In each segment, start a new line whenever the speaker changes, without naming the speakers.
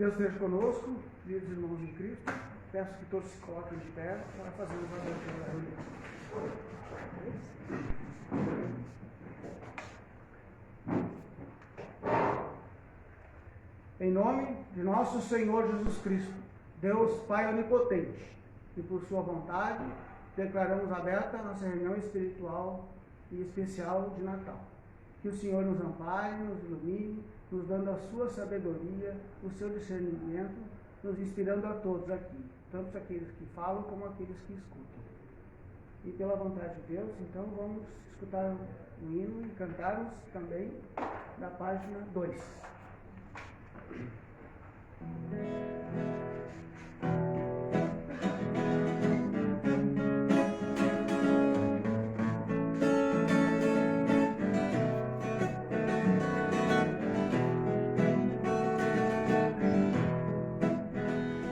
Deus esteja conosco, queridos irmãos em Cristo. Peço que todos se coloquem de pé para fazermos a abertura da reunião. Em nome de nosso Senhor Jesus Cristo, Deus Pai Onipotente, e por sua vontade, declaramos aberta a nossa reunião espiritual e especial de Natal. Que o Senhor nos ampare, nos ilumine, nos dando a sua sabedoria, o seu discernimento, nos inspirando a todos aqui, tanto aqueles que falam como aqueles que escutam. E pela vontade de Deus, então vamos escutar o hino e cantarmos também da página 2.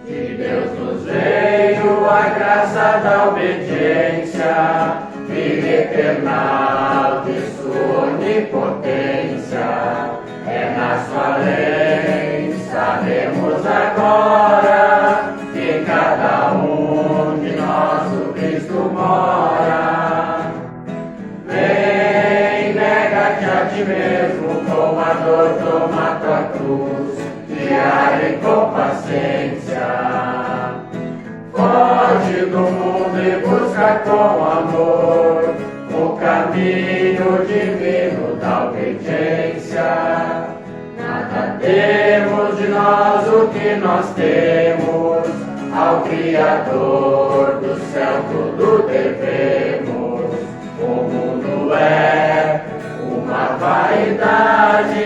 De Deus nos veio a graça da obediência, filho eternal de sua onipotência. É na sua lei, sabemos agora, que cada um de nós o Cristo mora. Vem, nega-te a ti mesmo, com a dor toma tua cruz, diária e com paciência. Foge do mundo e busca com amor o caminho divino da obediência. Nada temos de nós o que nós temos, ao Criador do céu tudo devemos. O mundo é uma vaidade,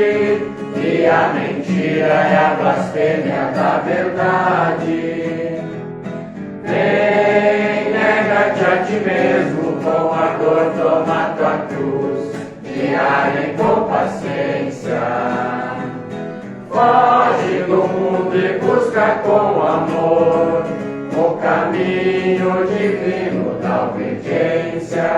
e a mentira é a blasfêmia da verdade. Vem, nega-te a ti mesmo, com ardor toma tua cruz, diária e com paciência. Foge do mundo e busca com amor o caminho divino da obediência.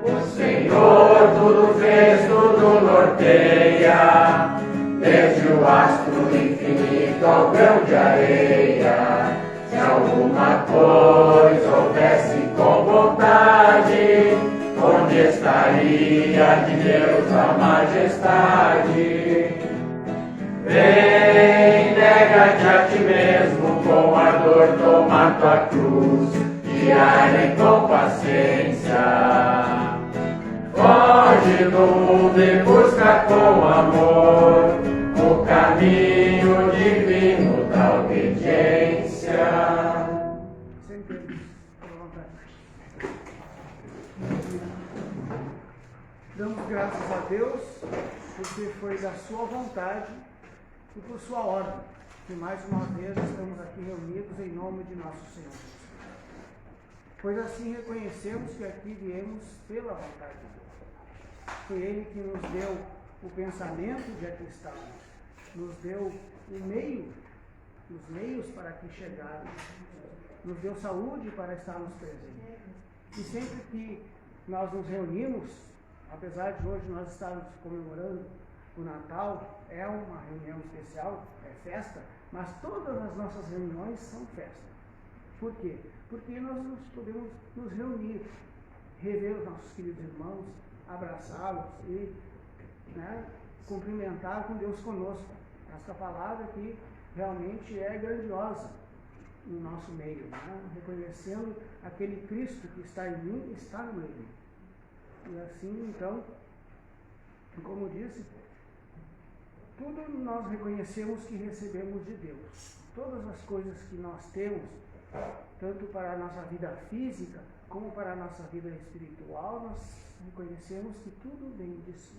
O Senhor tudo fez, tudo norteia, desde o astro infinito ao grão de areia. Se alguma coisa houvesse com vontade, onde estaria de Deus a majestade? Vem, nega-te a ti mesmo, com ardor toma tua cruz, diária e com paciência. Foge do mundo e busca com amor o caminho divino da obediência.
Damos graças a Deus, porque foi da sua vontade e por sua ordem, que mais uma vez estamos aqui reunidos em nome de nosso Senhor Jesus. Pois assim reconhecemos que aqui viemos pela vontade de Deus. Foi Ele que nos deu o pensamento de aqui estarmos, nos deu o meio, os meios para aqui chegarmos, nos deu saúde para estarmos presentes. E sempre que nós nos reunimos, apesar de hoje nós estarmos comemorando o Natal, é uma reunião especial, é festa, mas todas as nossas reuniões são festa. Por quê? Porque nós podemos nos reunir, rever os nossos queridos irmãos, abraçá-los e cumprimentar com Deus conosco. Esta palavra que realmente é grandiosa no nosso meio, reconhecendo aquele Cristo que está em mim, está no meu meio. E assim, então, como disse, tudo nós reconhecemos que recebemos de Deus. Todas as coisas que nós temos, tanto para a nossa vida física, como para a nossa vida espiritual, nós reconhecemos que tudo vem de si.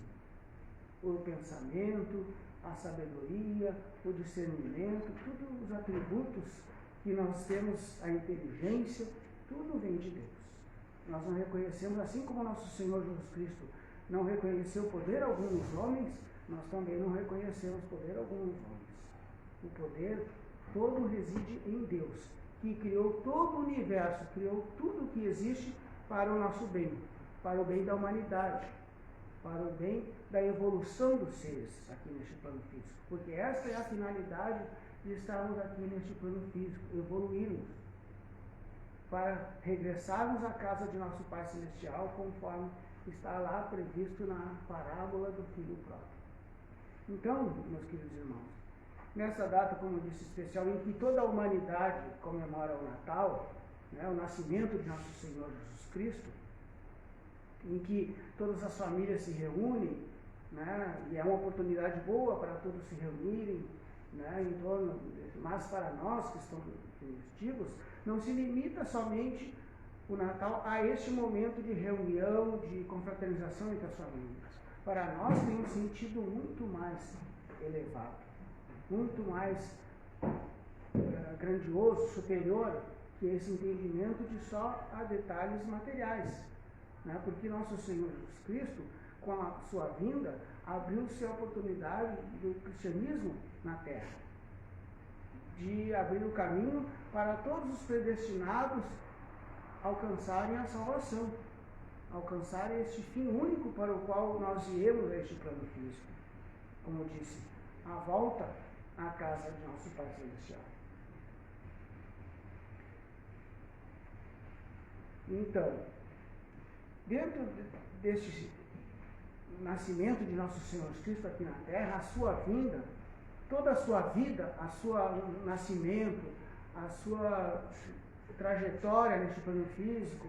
O pensamento, a sabedoria, o discernimento, todos os atributos que nós temos, a inteligência, tudo vem de Deus. Nós não reconhecemos, assim como nosso Senhor Jesus Cristo não reconheceu poder algum nos homens, nós também não reconhecemos poder algum nos homens. O poder todo reside em Deus, que criou todo o universo, criou tudo que existe para o nosso bem, para o bem da humanidade, para o bem da evolução dos seres aqui neste plano físico. Porque esta é a finalidade de estarmos aqui neste plano físico, evoluirmos, para regressarmos à casa de nosso Pai Celestial, conforme está lá previsto na parábola do Filho Pródigo. Então, meus queridos irmãos, nessa data, como eu disse, especial, em que toda a humanidade comemora o Natal, né, o nascimento de nosso Senhor Jesus Cristo, em que todas as famílias se reúnem, né, e é uma oportunidade boa para todos se reunirem, né, em torno, mas para nós que estamos festivos, não se limita somente o Natal a este momento de reunião, de confraternização entre as famílias. Para nós tem um sentido muito mais elevado, muito mais grandioso, superior, que esse entendimento de só a detalhes materiais, né? Porque nosso Senhor Jesus Cristo, com a sua vinda, abriu-se a oportunidade do cristianismo na terra, de abrir o caminho para todos os predestinados alcançarem a salvação, alcançarem este fim único para o qual nós viemos a este plano físico. Como eu disse, a volta à casa de nosso Pai Celestial. Então, dentro deste nascimento de nosso Senhor Jesus Cristo aqui na terra, a sua vinda, toda a sua vida, a sua nascimento, a sua trajetória neste plano físico,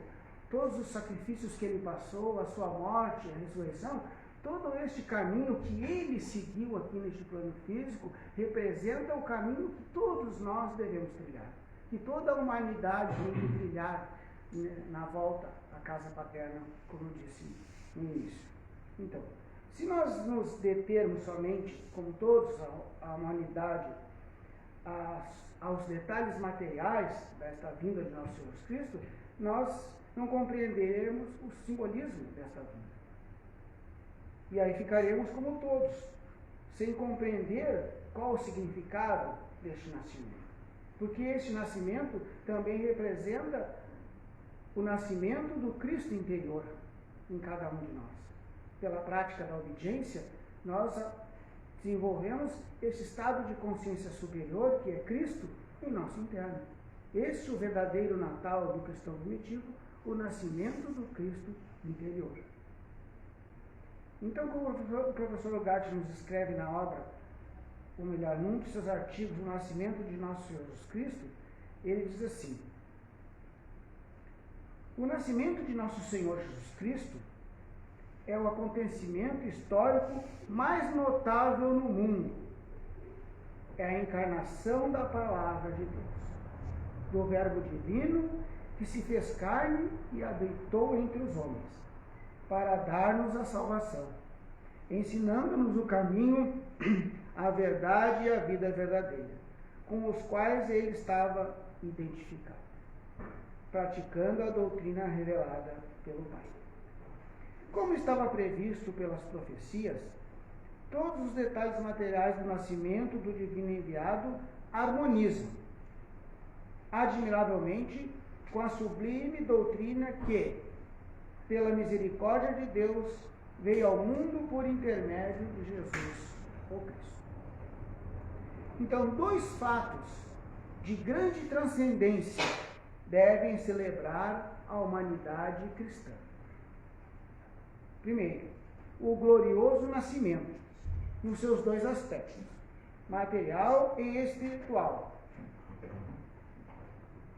todos os sacrifícios que ele passou, a sua morte, a ressurreição, todo este caminho que ele seguiu aqui neste plano físico representa o caminho que todos nós devemos trilhar, que toda a humanidade tem que trilhar na volta à casa paterna, como eu disse no início. Então, se nós nos determos somente, como todos, a humanidade, aos detalhes materiais desta vinda de nosso Senhor Jesus Cristo, nós não compreenderemos o simbolismo desta vinda. E aí ficaremos como todos, sem compreender qual o significado deste nascimento. Porque este nascimento também representa o nascimento do Cristo interior em cada um de nós. Pela prática da obediência, nós desenvolvemos esse estado de consciência superior, que é Cristo, em nosso interno. Este é o verdadeiro Natal do cristão primitivo, o nascimento do Cristo interior. Então, como o professor Ugarte nos escreve na obra, ou melhor, num de seus artigos, O Nascimento de Nosso Senhor Jesus Cristo, ele diz assim: o nascimento de nosso Senhor Jesus Cristo é o acontecimento histórico mais notável no mundo. É a encarnação da palavra de Deus, do Verbo divino que se fez carne e habitou entre os homens, para dar-nos a salvação, ensinando-nos o caminho, a verdade e a vida verdadeira, com os quais ele estava identificado, praticando a doutrina revelada pelo Pai. Como estava previsto pelas profecias, todos os detalhes materiais do nascimento do divino enviado harmonizam admiravelmente com a sublime doutrina que, pela misericórdia de Deus, veio ao mundo por intermédio de Jesus, o Cristo. Então, dois fatos de grande transcendência devem celebrar a humanidade cristã. Primeiro, o glorioso nascimento, nos seus dois aspectos, material e espiritual,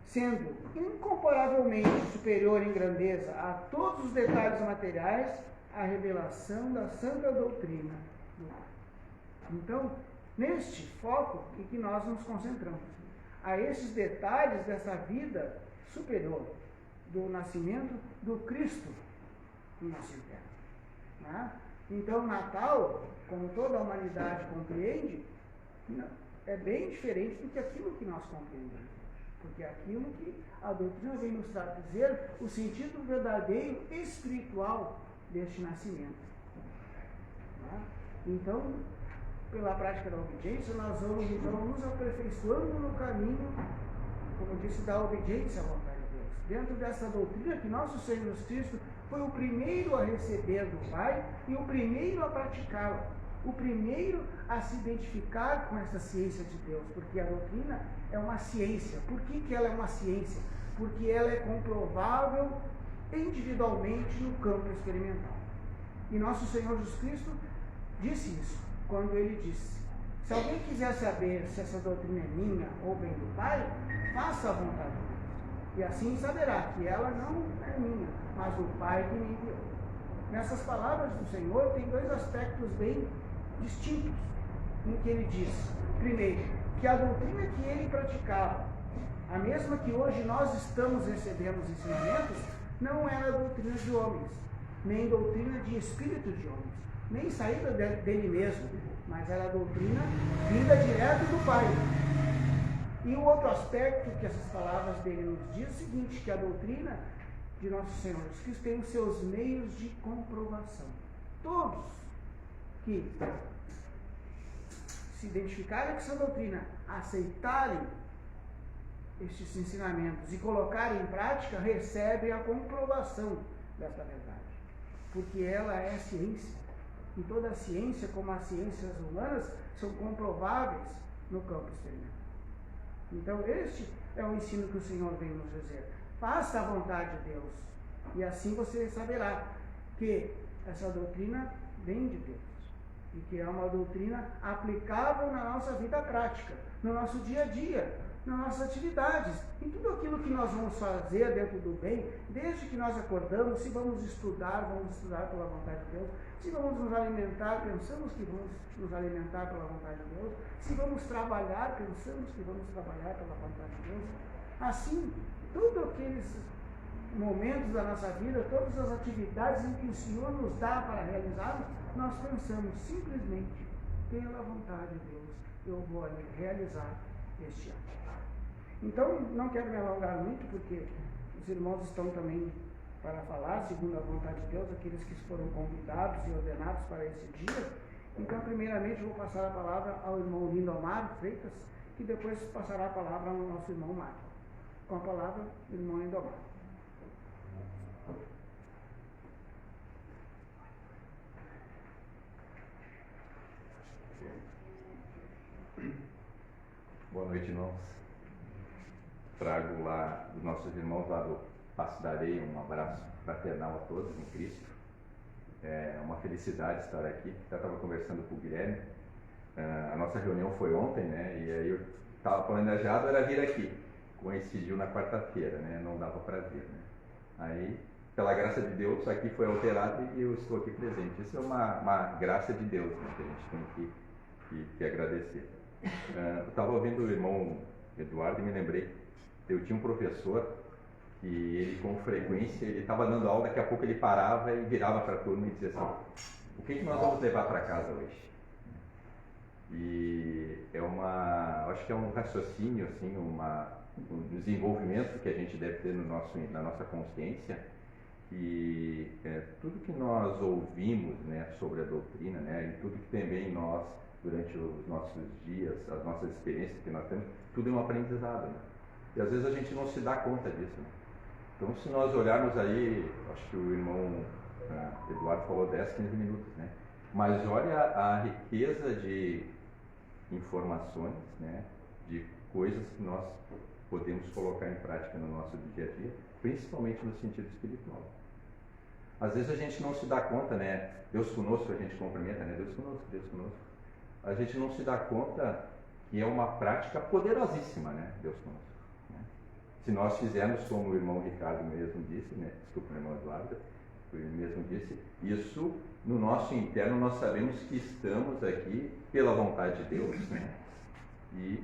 sendo incomparavelmente superior em grandeza a todos os detalhes materiais, a revelação da santa doutrina do Pai. Então, neste foco em que nós nos concentramos, a esses detalhes dessa vida superior, do nascimento do Cristo no nosso interno. Né? Então, Natal, como toda a humanidade compreende, é bem diferente do que aquilo que nós compreendemos. Porque é aquilo que a doutrina vem nos dizer o sentido verdadeiro espiritual deste nascimento. Né? Então, pela prática da obediência, nós vamos então nos aperfeiçoando no caminho, como eu disse, da obediência à vontade de Deus. Dentro dessa doutrina que nosso Senhor Jesus Cristo foi o primeiro a receber do Pai e o primeiro a praticá-la. o primeiro a se identificar com essa ciência de Deus, porque a doutrina é uma ciência. Por que ela é uma ciência? Porque ela é comprovável individualmente no campo experimental. E nosso Senhor Jesus Cristo disse isso, quando ele disse: se alguém quiser saber se essa doutrina é minha ou bem do Pai, faça a vontade de Deus. E assim saberá que ela não é minha, mas do Pai que me enviou. Nessas palavras do Senhor tem dois aspectos bem distintos, em que ele diz, primeiro, que a doutrina que ele praticava, a mesma que hoje nós estamos recebendo os ensinamentos, não era doutrina de homens, nem doutrina de espíritos de homens, nem saída dele mesmo, mas era a doutrina vinda direto do Pai. E o outro aspecto que essas palavras dele nos diz é o seguinte, que a doutrina de nosso Senhor Jesus Cristo tem os seus meios de comprovação. Todos que se identificarem com essa doutrina, aceitarem estes ensinamentos e colocarem em prática, recebem a comprovação desta verdade. Porque ela é ciência. E toda a ciência, como as ciências humanas, são comprováveis no campo experimental. Então, este é o ensino que o Senhor vem nos dizer. Faça a vontade de Deus. E assim você saberá que essa doutrina vem de Deus. E que é uma doutrina aplicável na nossa vida prática, no nosso dia a dia, nas nossas atividades, em tudo aquilo que nós vamos fazer dentro do bem, desde que nós acordamos. Se vamos estudar pela vontade de Deus. Se vamos nos alimentar, pensamos que vamos nos alimentar pela vontade de Deus. Se vamos trabalhar, pensamos que vamos trabalhar pela vontade de Deus. Assim, todos aqueles momentos da nossa vida, todas as atividades em que o Senhor nos dá para realizarmos, nós pensamos simplesmente, pela vontade de Deus, eu vou realizar este ato. Então, não quero me alongar muito, porque os irmãos estão também para falar, segundo a vontade de Deus, aqueles que foram convidados e ordenados para esse dia. Então, primeiramente, vou passar a palavra ao irmão Lindomar Freitas, que depois passará a palavra ao nosso irmão Marco. Com a palavra, irmão Lindomar.
Boa noite, irmãos. Trago lá dos nossos irmãos lá do Passo da Areia um abraço fraternal a todos em Cristo. É uma felicidade estar aqui. Já estava conversando com o Guilherme. A nossa reunião foi ontem, né? E aí eu estava planejado era vir aqui. Coincidiu na quarta-feira, né? Não dava para vir, né? Aí, pela graça de Deus, aqui foi alterado e eu estou aqui presente. Isso é uma graça de Deus, né? Que a gente tem que agradecer. Eu estava ouvindo o irmão Eduardo e me lembrei. Eu tinha um professor que ele, com frequência, ele estava dando aula, daqui a pouco ele parava e virava para a turma e dizia assim: o que nós vamos levar para casa hoje? E acho que é um raciocínio, assim, um desenvolvimento que a gente deve ter na nossa consciência, que tudo que nós ouvimos, né, sobre a doutrina, né, e tudo que também nós, durante os nossos dias, as nossas experiências que nós temos, tudo é um aprendizado, né? E às vezes a gente não se dá conta disso, né? Então, se nós olharmos aí, acho que o irmão Eduardo falou 10, 15 minutos, né? Mas olha a riqueza de informações, né? De coisas que nós podemos colocar em prática no nosso dia a dia, principalmente no sentido espiritual. Às vezes a gente não se dá conta, né? Deus conosco, a gente cumprimenta, né? Deus conosco, Deus conosco. A gente não se dá conta que é uma prática poderosíssima, né? Deus conosco. Né? Se nós fizermos como o irmão Ricardo mesmo disse, né? Desculpa, o irmão Eduardo, ele mesmo disse, isso no nosso interno nós sabemos que estamos aqui pela vontade de Deus, né? E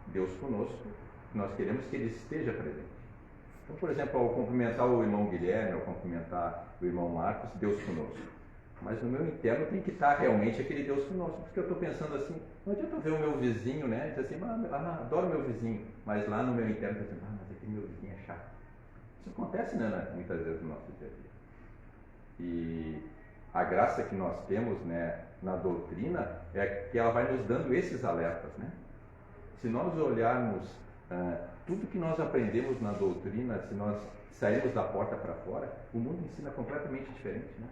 Deus conosco, nós queremos que Ele esteja presente. Então, por exemplo, ao cumprimentar o irmão Guilherme, ao cumprimentar o irmão Marcos, Deus conosco. Mas no meu interno tem que estar realmente aquele Deus conosco, porque eu estou pensando assim, não adianta eu ver o meu vizinho, né, dizer assim, adoro meu vizinho, mas lá no meu interno eu penso, mas aquele meu vizinho é chato. Isso acontece, né, muitas vezes no nosso dia a dia. E a graça que nós temos, né, na doutrina é que ela vai nos dando esses alertas, né. Se nós olharmos tudo que nós aprendemos na doutrina, se nós sairmos da porta para fora, o mundo ensina completamente diferente, né?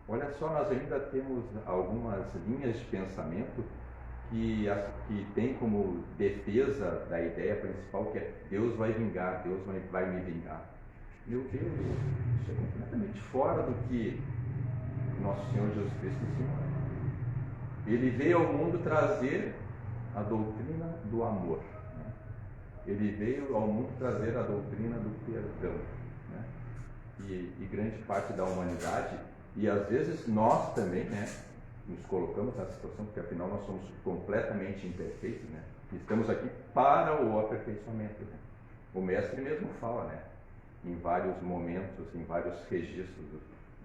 olha só, nós ainda temos algumas linhas de pensamento que tem como defesa da ideia principal, que é Deus vai vingar, Deus vai me vingar. Meu Deus, isso é completamente fora do que nosso Senhor Jesus Cristo ensinou. Ele veio ao mundo trazer a doutrina do amor. Né? Ele veio ao mundo trazer a doutrina do perdão. Né? E grande parte da humanidade, e às vezes nós também, né, nos colocamos nessa situação, porque afinal nós somos completamente imperfeitos, né? Estamos aqui para o aperfeiçoamento. Né? O mestre mesmo fala, né, em vários momentos, em vários registros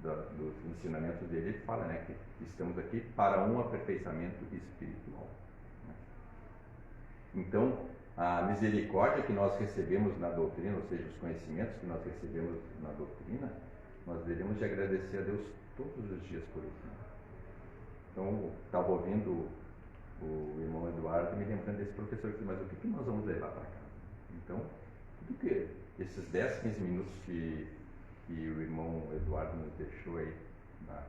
dos ensinamentos dele, ele fala, né, que estamos aqui para um aperfeiçoamento espiritual. Né? Então, a misericórdia que nós recebemos na doutrina, ou seja, os conhecimentos que nós recebemos na doutrina, nós devemos de agradecer a Deus todos os dias por isso. Né? Então, estava ouvindo o irmão Eduardo me lembrando desse professor, que disse, mas o que nós vamos levar para casa? Então, tudo que esses 10, 15 minutos que o irmão Eduardo nos deixou aí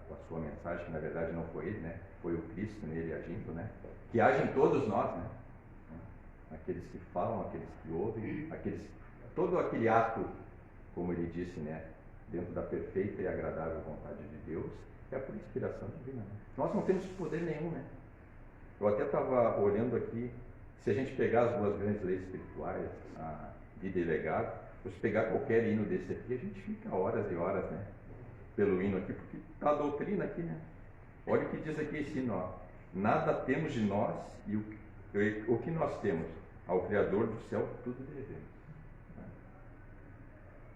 com a sua mensagem, que na verdade não foi ele, né? Foi o Cristo nele agindo, né? Que age em todos nós, né? Aqueles que falam, aqueles que ouvem, todo aquele ato, como ele disse, né? Dentro da perfeita e agradável vontade de Deus, é por inspiração divina. Né? Nós não temos poder nenhum, né? Eu até estava olhando aqui, se a gente pegar as duas grandes leis espirituais, a vida e legado, se pegar qualquer hino desse aqui, a gente fica horas e horas, né? Pelo hino aqui, porque está a doutrina aqui, né? Olha o que diz aqui esse hino, ó. Nada temos de nós e o que nós temos? Ao Criador do céu tudo devemos. Né?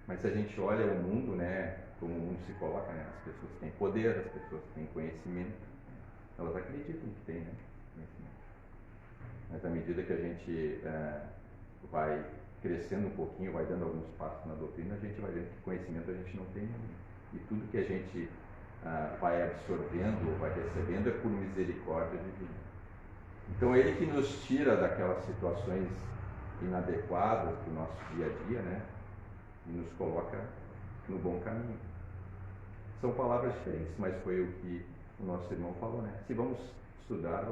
Mas se a gente olha o mundo, né? Como o mundo se coloca, né? As pessoas têm poder, as pessoas têm conhecimento, elas acreditam que tem, né? Conhecimento. Mas à medida que a gente vai crescendo um pouquinho, vai dando alguns passos na doutrina, a gente vai vendo que conhecimento a gente não tem nenhum. E tudo que a gente vai absorvendo, vai recebendo, é por misericórdia divina. Então, ele que nos tira daquelas situações inadequadas do nosso dia a dia, né? E nos coloca no bom caminho. São palavras diferentes, mas foi o que o nosso irmão falou, né? Se vamos estudar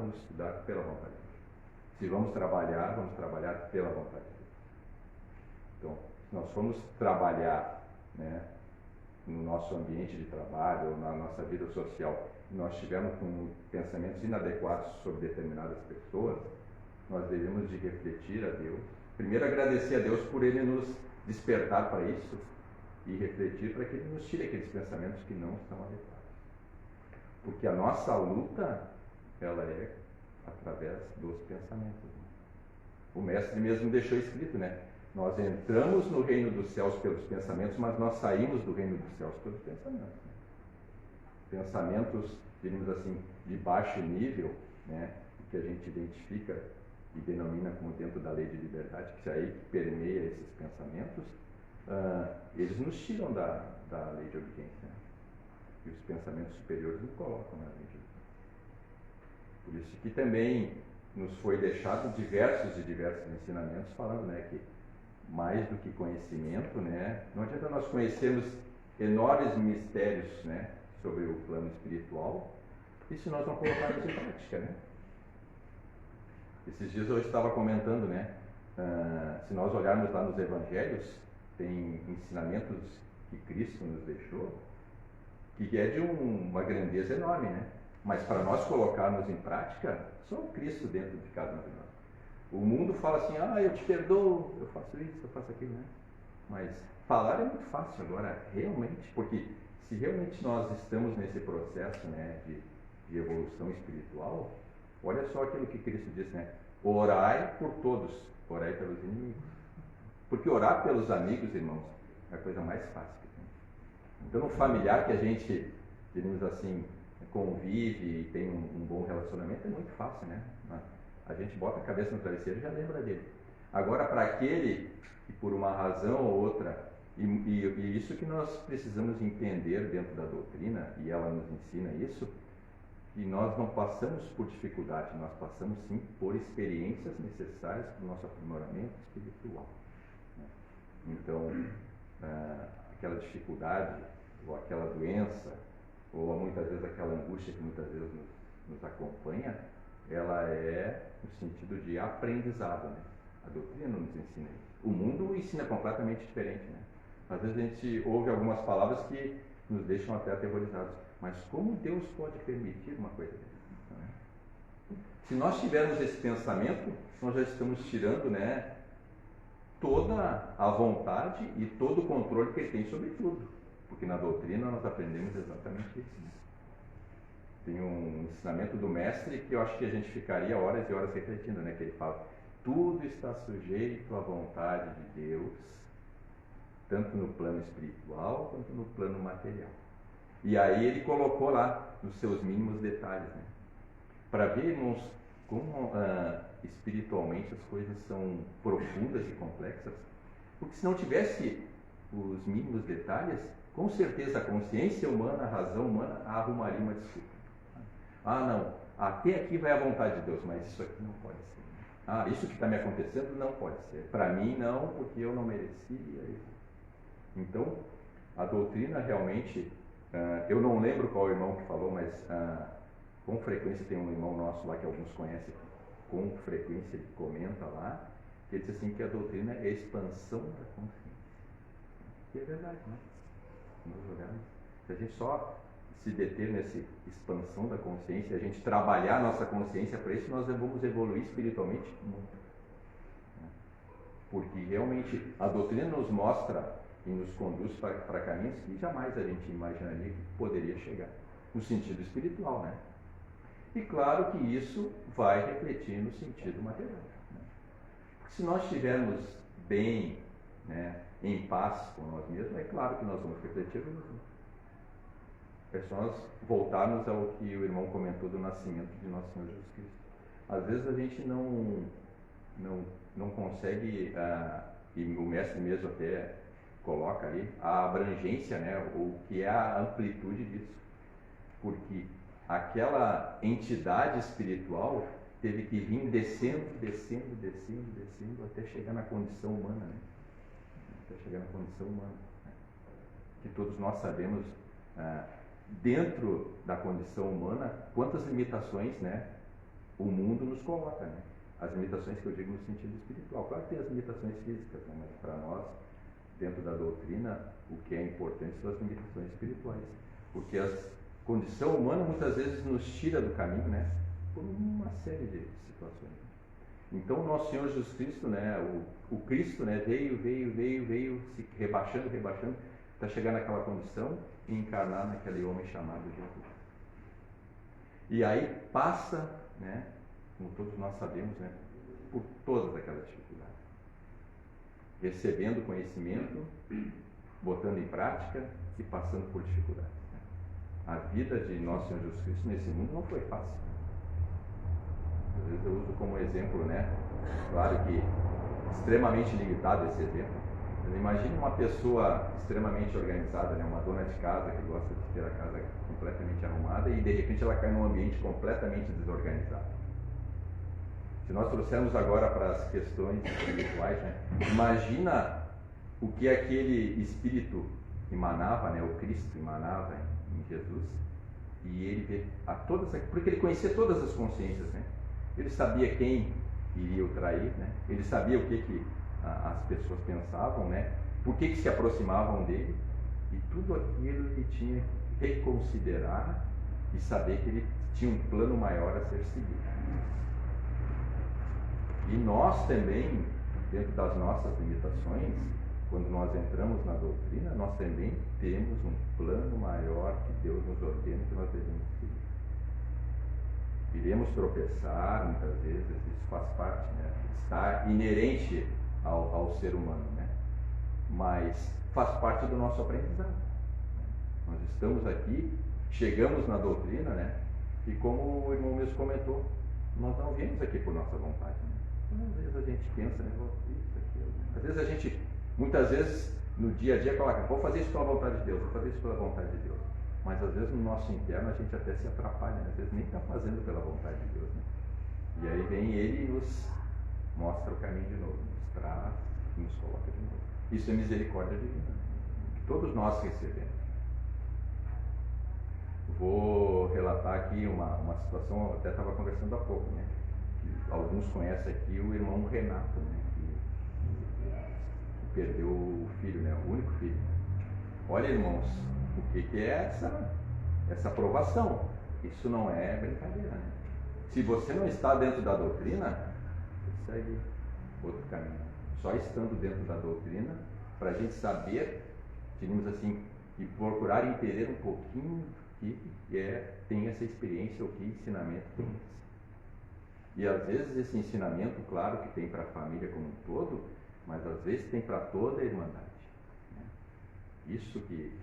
pela vontade de Deus. Se vamos trabalhar pela vontade de Deus. Então, se nós formos trabalhar, né, no nosso ambiente de trabalho ou na nossa vida social, e nós estivermos com pensamentos inadequados sobre determinadas pessoas, nós devemos de refletir a Deus. Primeiro, agradecer a Deus por Ele nos despertar para isso e refletir para que Ele nos tire aqueles pensamentos que não estão adequados. Porque a nossa luta, ela é através dos pensamentos. O mestre mesmo deixou escrito, né? Nós entramos no reino dos céus pelos pensamentos, mas nós saímos do reino dos céus pelos pensamentos. Né? Pensamentos, diríamos assim, de baixo nível, né? Que a gente identifica e denomina como dentro da lei de liberdade, que é aí que permeia esses pensamentos, eles nos tiram da lei de obediência. Né? E os pensamentos superiores nos colocam na lei de obediência. Por isso que também nos foi deixado diversos ensinamentos falando, né, que mais do que conhecimento, né, não adianta nós conhecermos enormes mistérios, né, sobre o plano espiritual, e se nós não colocarmos em prática, né? Esses dias eu estava comentando, né, se nós olharmos lá nos evangelhos, tem ensinamentos que Cristo nos deixou, que é de uma grandeza enorme, né? Mas para nós colocarmos em prática, só o Cristo dentro de cada um de nós. O mundo fala assim, eu te perdoo, eu faço isso, eu faço aquilo, né? Mas falar é muito fácil agora, realmente, porque se realmente nós estamos nesse processo, né, de evolução espiritual, olha só aquilo que Cristo disse, né? Orai por todos, orai pelos inimigos. Porque orar pelos amigos, irmãos, é a coisa mais fácil que tem. Então, no familiar que a gente, diríamos assim, convive e tem um bom relacionamento, é muito fácil, né? A gente bota a cabeça no travesseiro e já lembra dele. Agora, para aquele que por uma razão ou outra, e isso que nós precisamos entender dentro da doutrina, e ela nos ensina isso, que nós não passamos por dificuldade, nós passamos sim por experiências necessárias para o nosso aprimoramento espiritual. Né? Então, aquela dificuldade, ou aquela doença, ou muitas vezes aquela angústia que muitas vezes nos acompanha, ela é no sentido de aprendizado, né? A doutrina não nos ensina isso. O mundo ensina completamente diferente, né? Às vezes a gente ouve algumas palavras que nos deixam até aterrorizados. Mas como Deus pode permitir uma coisa dessa? Né? Se nós tivermos esse pensamento, nós já estamos tirando, né, toda a vontade e todo o controle que ele tem sobre tudo. Porque na doutrina nós aprendemos exatamente isso. Né? Tem um ensinamento do mestre que eu acho que a gente ficaria horas e horas refletindo, né? Que ele fala: tudo está sujeito à vontade de Deus, tanto no plano espiritual quanto no plano material. E aí ele colocou lá nos seus mínimos detalhes, né? Para ver, irmãos, como espiritualmente as coisas são profundas e complexas. Porque se não tivesse os mínimos detalhes, com certeza a consciência humana, a razão humana arrumaria uma desculpa. Ah, não, até aqui vai a vontade de Deus, mas isso aqui não pode ser. Ah, isso que está me acontecendo não pode ser. Para mim não, porque eu não merecia. Então, a doutrina realmente, eu não lembro qual irmão que falou, mas com frequência tem um irmão nosso lá que alguns conhecem, com frequência ele comenta lá, que ele diz assim que a doutrina é a expansão da consciência. E é verdade, né? Nós olhamos, se a gente só se deter nessa expansão da consciência, a gente trabalhar a nossa consciência para isso, nós vamos evoluir espiritualmente muito. Porque realmente a doutrina nos mostra e nos conduz para caminhos que jamais a gente imaginaria que poderia chegar, no sentido espiritual, né? E claro que isso vai refletir no sentido material. Né? Porque se nós estivermos bem, né, em paz com nós mesmos, é claro que nós vamos refletir o mesmo. É só nós voltarmos ao que o irmão comentou do nascimento de nosso Senhor Jesus Cristo. Às vezes a gente não consegue, e o mestre mesmo até coloca aí, a abrangência, né, o que é a amplitude disso. Porque aquela entidade espiritual teve que vir descendo até chegar na condição humana, né? Até chegar na condição humana. Né? Que todos nós sabemos, dentro da condição humana, quantas limitações, né, o mundo nos coloca, né? As limitações que eu digo no sentido espiritual. Claro que tem as limitações físicas, né? Mas para nós, dentro da doutrina, o que é importante são as limitações espirituais. Porque a condição humana muitas vezes nos tira do caminho, né? Por uma série de situações. Então, o nosso Senhor Jesus Cristo, né? O Cristo, né? Veio, se rebaixando, para chegar naquela condição e encarnar naquele homem chamado Jesus. E aí passa, né? Como todos nós sabemos, né? Por todas aquelas dificuldades. Recebendo conhecimento, botando em prática e passando por dificuldades. Né? A vida de nosso Senhor Jesus Cristo nesse mundo não foi fácil. Às vezes eu uso como exemplo, né? Claro que extremamente limitado esse exemplo. Imagine uma pessoa extremamente organizada, né? Uma dona de casa que gosta de ter a casa completamente arrumada e de repente ela cai num ambiente completamente desorganizado. Se nós trouxermos agora para as questões espirituais, né? Imagina o que aquele Espírito emanava, né? O Cristo emanava em Jesus, e ele vê porque ele conhecia todas as consciências, né? Ele sabia quem iria o trair, né? Ele sabia o que as pessoas pensavam, né? Por que se aproximavam dele, e tudo aquilo ele tinha que reconsiderar e saber que ele tinha um plano maior a ser seguido. E nós também, dentro das nossas limitações, quando nós entramos na doutrina, nós também temos um plano maior que Deus nos ordena que nós devemos seguir. Iremos tropeçar muitas vezes, isso faz parte, né? Está inerente ao ser humano, né? Mas faz parte do nosso aprendizado. Nós estamos aqui, chegamos na doutrina, né? E como o irmão mesmo comentou, nós não viemos aqui por nossa vontade, né? Às vezes a gente pensa, né? Isso, aquilo. Às vezes a gente, muitas vezes, no dia a dia, coloca, vou fazer isso pela vontade de Deus, vou fazer isso pela vontade de Deus. Mas às vezes no nosso interno a gente até se atrapalha, né? Às vezes nem está fazendo pela vontade de Deus, né? E aí vem Ele e nos mostra o caminho de novo, nos traz e nos coloca de novo. Isso é misericórdia divina, né? Que todos nós recebemos. O vou relatar aqui uma situação, eu até estava conversando há pouco, né? Alguns conhecem aqui o irmão Renato, né? Que perdeu o filho, né? O único filho. Olha, irmãos, o que é essa provação? Isso não é brincadeira, né? Se você não está dentro da doutrina, você segue outro caminho. Só estando dentro da doutrina, para a gente saber, digamos assim, e procurar entender um pouquinho que tem essa experiência, o que ensinamento tem esse. E às vezes esse ensinamento, claro que tem para a família como um todo, mas às vezes tem para toda a irmandade. Né? Isso que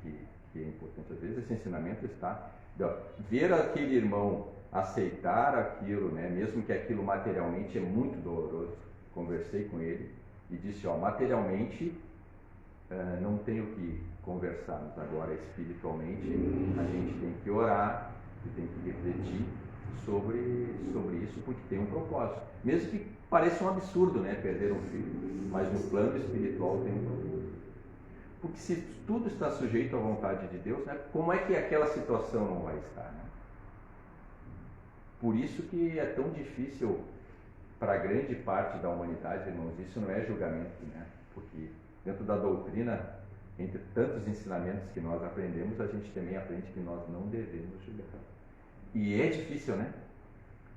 é importante. Às vezes esse ensinamento está... Ver aquele irmão aceitar aquilo, né? Mesmo que aquilo materialmente é muito doloroso. Conversei com ele e disse, materialmente não tenho que conversarmos agora espiritualmente, a gente tem que orar e tem que refletir sobre isso, porque tem um propósito. Mesmo que pareça um absurdo, né, perder um filho, mas no plano espiritual tem um propósito. Porque se tudo está sujeito à vontade de Deus, né, como é que aquela situação não vai estar? Né? Por isso que é tão difícil para grande parte da humanidade, irmãos, isso não é julgamento, né? Porque dentro da doutrina, entre tantos ensinamentos que nós aprendemos, a gente também aprende que nós não devemos julgar. E é difícil, né?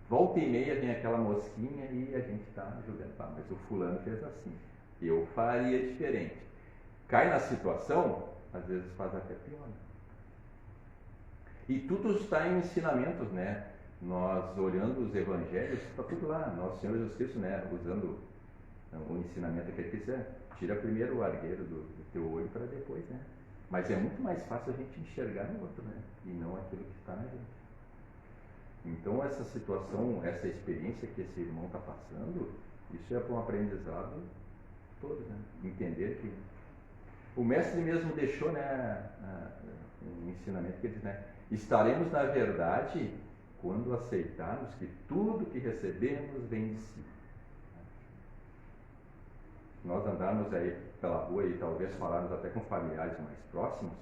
Volta e meia vem aquela mosquinha e a gente está julgando. Mas o fulano fez assim, eu faria diferente. Cai na situação, às vezes faz até pior. Né? E tudo está em ensinamentos, né? Nós olhando os evangelhos, está tudo lá. Nosso Senhor Jesus Cristo, né? Usando o ensinamento que ele quiser, tira primeiro o argueiro do teu olho para depois, né? Mas é muito mais fácil a gente enxergar no outro, né? E não aquilo que está na gente. Então essa situação, essa experiência que esse irmão está passando, isso é para um aprendizado todo, né? Entender que o mestre mesmo deixou, né, um ensinamento que ele diz, né? Estaremos na verdade quando aceitarmos que tudo que recebemos vem de si. Nós andarmos aí pela rua e talvez falarmos até com familiares mais próximos,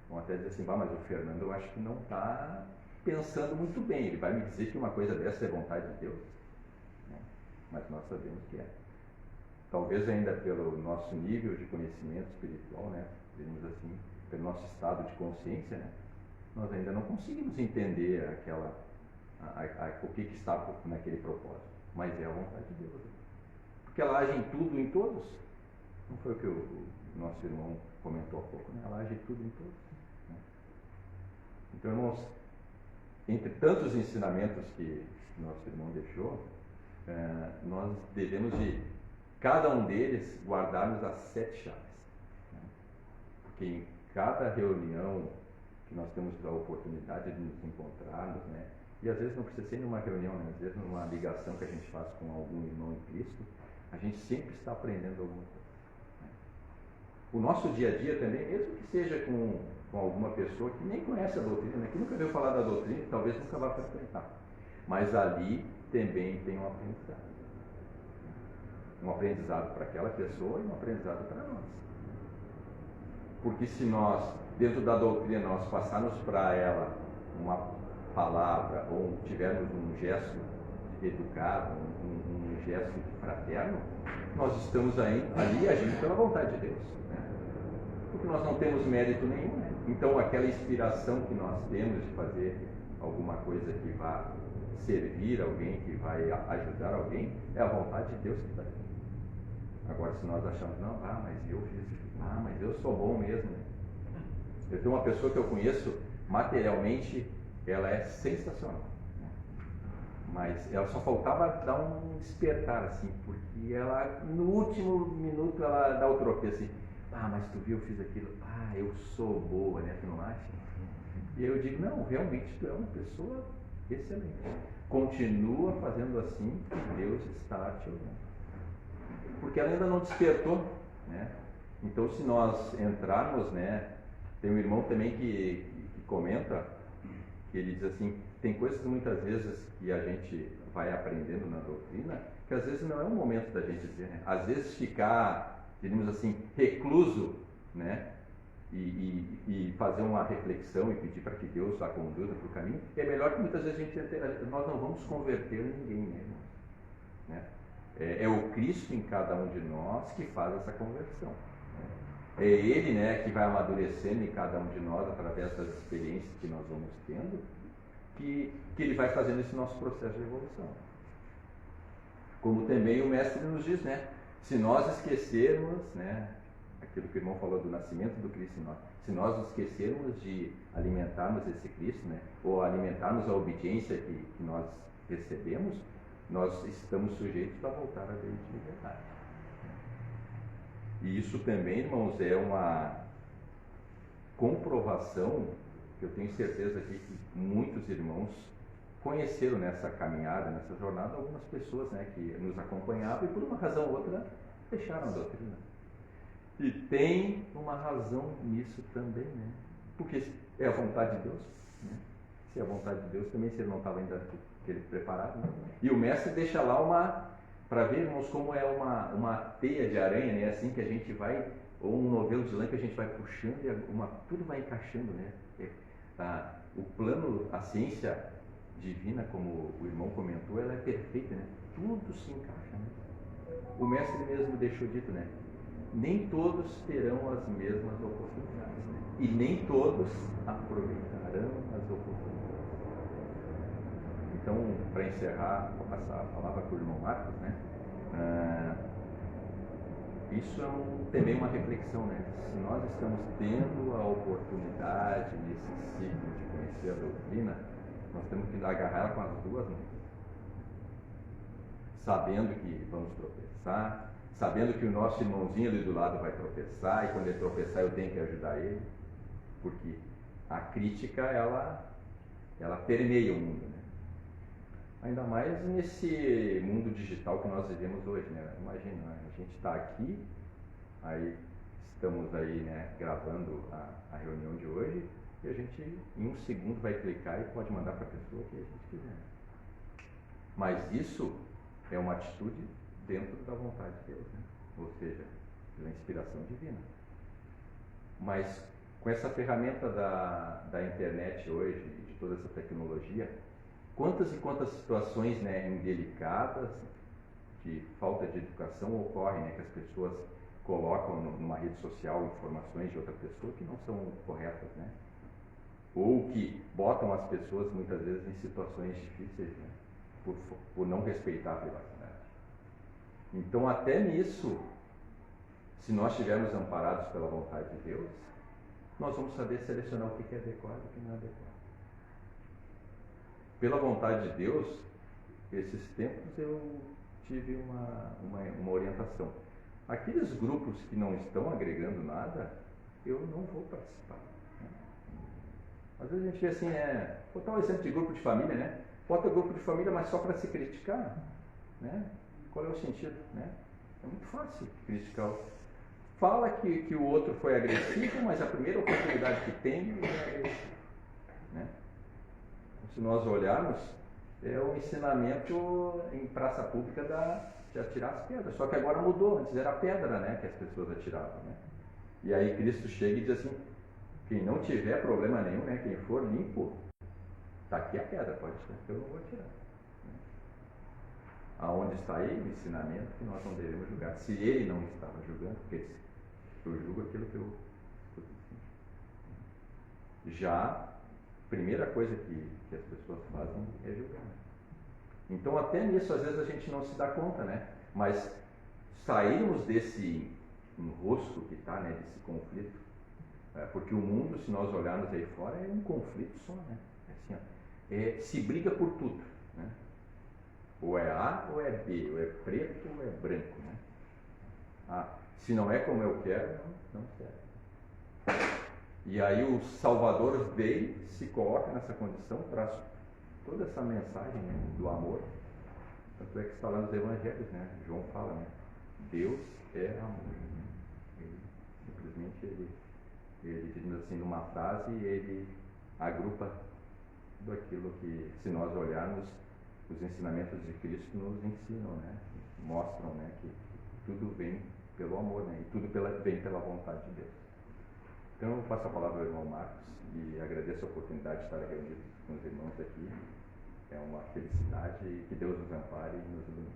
vão até dizer assim, mas o Fernando eu acho que não está pensando muito bem, ele vai me dizer que uma coisa dessa é vontade de Deus? Né? Mas nós sabemos que é. Talvez ainda pelo nosso nível de conhecimento espiritual, né, digamos assim, pelo nosso estado de consciência, né, nós ainda não conseguimos entender o que está naquele propósito, mas é a vontade de Deus. Porque ela age em tudo, em todos. Não foi o que o nosso irmão comentou há pouco, né? Ela age em tudo, em todos. Né? Então, irmãos, entre tantos ensinamentos que nosso irmão deixou, nós devemos de, cada um deles, guardarmos as 7 chaves. Né? Porque em cada reunião que nós temos a oportunidade de nos encontrarmos, né? E às vezes não precisa ser numa reunião, né? Às vezes numa ligação que a gente faz com algum irmão em Cristo, a gente sempre está aprendendo alguma coisa. Né? O nosso dia a dia também, mesmo que seja com alguma pessoa que nem conhece a doutrina, né? Que nunca veio falar da doutrina, talvez nunca vá frequentar. Mas ali também tem um aprendizado. Um aprendizado para aquela pessoa e um aprendizado para nós. Porque se nós, dentro da doutrina, nós passarmos para ela uma palavra ou tivermos um gesto educado, um gesto fraterno, nós estamos ali agindo pela vontade de Deus. Né? Porque nós não temos mérito nenhum. Né? Então aquela inspiração que nós temos de fazer alguma coisa que vá servir alguém, que vai ajudar alguém, é a vontade de Deus que está aqui. Agora se nós achamos, não, mas eu fiz, mas eu sou bom mesmo. Né? Eu tenho uma pessoa que eu conheço, materialmente, ela é sensacional. Né? Mas ela só faltava dar um despertar, assim, porque ela, no último minuto, ela dá o tropeço assim, mas tu viu, eu fiz aquilo, eu sou boa, né? Tu não acha? E eu digo, não, realmente tu é uma pessoa excelente. Continua fazendo assim, que Deus está te olhando. Porque ela ainda não despertou, né? Então, se nós entrarmos, né? Tem um irmão também que comenta, que ele diz assim, tem coisas muitas vezes que a gente vai aprendendo na doutrina, que às vezes não é o momento da gente dizer, né? Às vezes ficar, digamos assim, recluso, né? e fazer uma reflexão e pedir para que Deus a conduza para o caminho, é melhor que muitas vezes nós não vamos converter ninguém, né, irmãos? Né? É o Cristo em cada um de nós que faz essa conversão. É Ele, né, que vai amadurecendo em cada um de nós através das experiências que nós vamos tendo, que Ele vai fazendo esse nosso processo de evolução. Como também o Mestre nos diz, né, se nós esquecermos, né, aquilo que o irmão falou do nascimento do Cristo em nós, se nós nos esquecermos de alimentarmos esse Cristo, né, ou alimentarmos a obediência que nós recebemos, nós estamos sujeitos a voltar à lei de liberdade. E isso também, irmãos, é uma comprovação que eu tenho certeza aqui que muitos irmãos conheceram nessa caminhada, nessa jornada, algumas pessoas, né, que nos acompanhavam e por uma razão ou outra deixaram a doutrina. E tem uma razão nisso também, né? Porque é a vontade de Deus, né? Se é a vontade de Deus, também se ele não estava ainda preparado, né? E o Mestre deixa lá para ver, irmãos, como é uma teia de aranha, né? Assim que a gente vai, ou um novelo de lã que a gente vai puxando e tudo vai encaixando, né? O plano, a ciência divina, como o irmão comentou, ela é perfeita, né? Tudo se encaixa, né? O Mestre mesmo deixou dito, né? Nem todos terão as mesmas oportunidades, né? E nem todos aproveitarão as oportunidades. Então, para encerrar, vou passar a palavra para o irmão Marcos, né? Isso é também uma reflexão, né? Se nós estamos tendo a oportunidade nesse ciclo de conhecer a doutrina, nós temos que agarrar ela com as duas mãos, sabendo que vamos tropeçar, sabendo que o nosso irmãozinho ali do lado vai tropeçar, e quando ele tropeçar eu tenho que ajudar ele, porque a crítica, ela permeia o mundo, né? Ainda mais nesse mundo digital que nós vivemos hoje, né? Imagina, a gente está aqui, aí estamos aí, né, gravando a reunião de hoje, e a gente em um segundo vai clicar e pode mandar para a pessoa que a gente quiser. Mas isso é uma atitude dentro da vontade de Deus, né? Ou seja, pela inspiração divina. Mas com essa ferramenta da internet hoje, de toda essa tecnologia, quantas e quantas situações, né, indelicadas, de falta de educação ocorrem, né, que as pessoas colocam numa rede social informações de outra pessoa que não são corretas, né? Ou que botam as pessoas muitas vezes em situações difíceis, né, por não respeitar a privacidade. Então, até nisso, se nós estivermos amparados pela vontade de Deus, nós vamos saber selecionar o que é adequado e o que não é adequado. Pela vontade de Deus, esses tempos eu tive uma orientação. Aqueles grupos que não estão agregando nada, eu não vou participar. Né? Às vezes a gente vê assim, vou dar um exemplo de grupo de família, né? Bota grupo de família, mas só para se criticar, né? Qual é o sentido, né? É muito fácil criticar. Fala que o outro foi agressivo, mas a primeira oportunidade que tem é agressivo, né? Se nós olharmos, é o ensinamento em praça pública de atirar as pedras. Só que agora mudou, antes era pedra, né, que as pessoas atiravam, né? E aí Cristo chega e diz assim, quem não tiver problema nenhum, né, quem for limpo, está aqui a pedra, pode ser que eu não vou atirar. Né? Aonde está ele, o ensinamento que nós não devemos julgar. Se ele não estava julgando, porque eu julgo aquilo que eu estou dizendo. Já primeira coisa que as pessoas fazem é julgar. Então, até nisso, às vezes a gente não se dá conta, né? Mas sairmos desse enrosco que está, né? Desse conflito, porque o mundo, se nós olharmos aí fora, é um conflito só, né? Assim, ó, se briga por tudo, né? Ou é A ou é B, ou é preto ou é branco, né? Se não é como eu quero, não serve. E aí o Salvador veio, se coloca nessa condição, traz toda essa mensagem, né, do amor. Tanto é que está lá nos Evangelhos, né? João fala, né? Deus é amor. Né? Ele, simplesmente ele diz assim numa frase, ele agrupa tudo aquilo que, se nós olharmos, os ensinamentos de Cristo nos ensinam, né? Mostram, né, que tudo vem pelo amor, né? E tudo vem pela vontade de Deus. Então eu passo a palavra ao irmão Marcos e agradeço a oportunidade de estar reunido com os irmãos aqui. É uma felicidade e que Deus nos ampare e nos ilumine.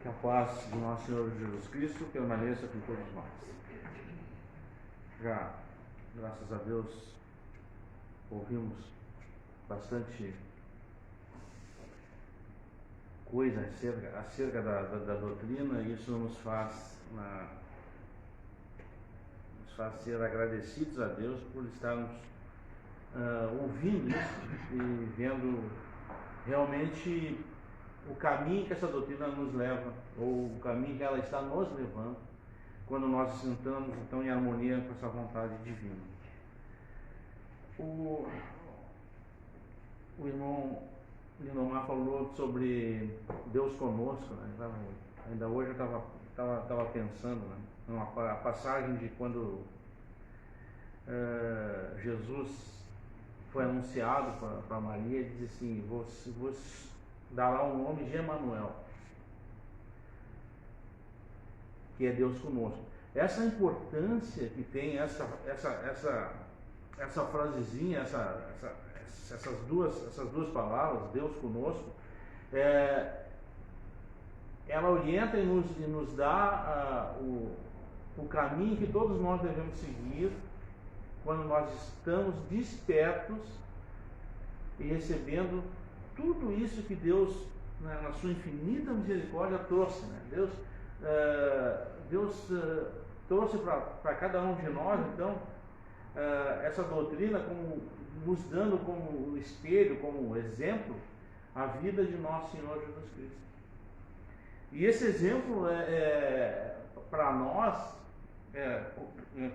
Que a paz do nosso Senhor Jesus Cristo permaneça com todos nós. Já, graças a Deus, ouvimos bastante coisa acerca da doutrina, e isso nos faz ser agradecidos a Deus por estarmos ouvindo isso e vendo realmente o caminho que essa doutrina nos leva, ou o caminho que ela está nos levando, quando nós sentamos então em harmonia com essa vontade divina. O irmão Lindomar falou sobre Deus conosco, né? Ainda hoje eu estava pensando, né, numa passagem de quando Jesus foi anunciado para Maria. Ele diz assim: vos dará um nome de Emanuel, que é Deus conosco. Essa importância que tem essa frasezinha, essas duas palavras, Deus conosco, ela orienta e nos dá o caminho que todos nós devemos seguir quando nós estamos despertos e recebendo tudo isso que Deus, na sua infinita misericórdia, trouxe, né? Deus trouxe para cada um de nós, então, essa doutrina como nos dando como espelho, como exemplo, a vida de nosso Senhor Jesus Cristo. E esse exemplo para nós,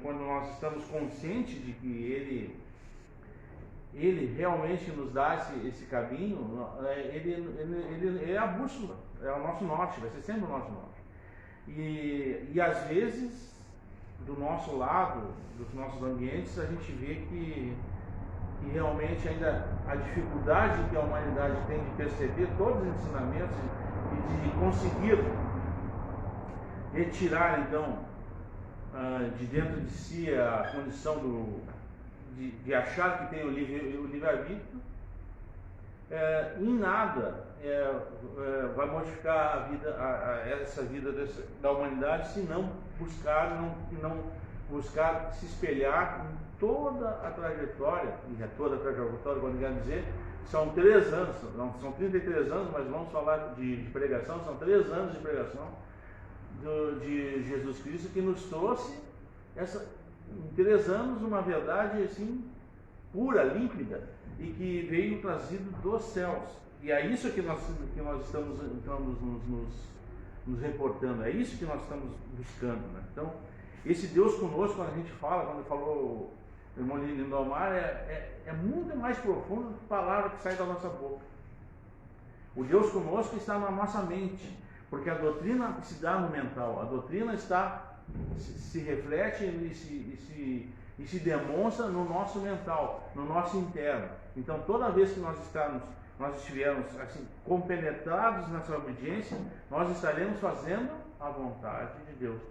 quando nós estamos conscientes de que Ele realmente nos dá esse caminho, ele é a bússola, é o nosso norte, vai ser sempre o nosso norte. E às vezes, do nosso lado, dos nossos ambientes, a gente vê que realmente ainda a dificuldade que a humanidade tem de perceber todos os ensinamentos e de conseguir retirar então de dentro de si a condição de achar que tem o livre-arbítrio, em nada vai modificar a vida, essa vida da humanidade, se não buscar se espelhar em toda a trajetória, quando quer dizer, são 3 anos, não são 33 anos, mas vamos falar de pregação, são 3 anos de pregação de Jesus Cristo, que nos trouxe em 3 anos uma verdade assim pura, límpida, e que veio trazido dos céus. E é isso que nós estamos nos reportando, é isso que nós estamos buscando, né? Então, esse Deus conosco, quando falou o irmão Lindomar, é muito mais profundo do que a palavra que sai da nossa boca. O Deus conosco está na nossa mente, porque a doutrina se dá no mental, a doutrina se reflete e se demonstra no nosso mental, no nosso interno. Então, toda vez que nós estivermos assim, compenetrados nessa obediência, nós estaremos fazendo a vontade de Deus,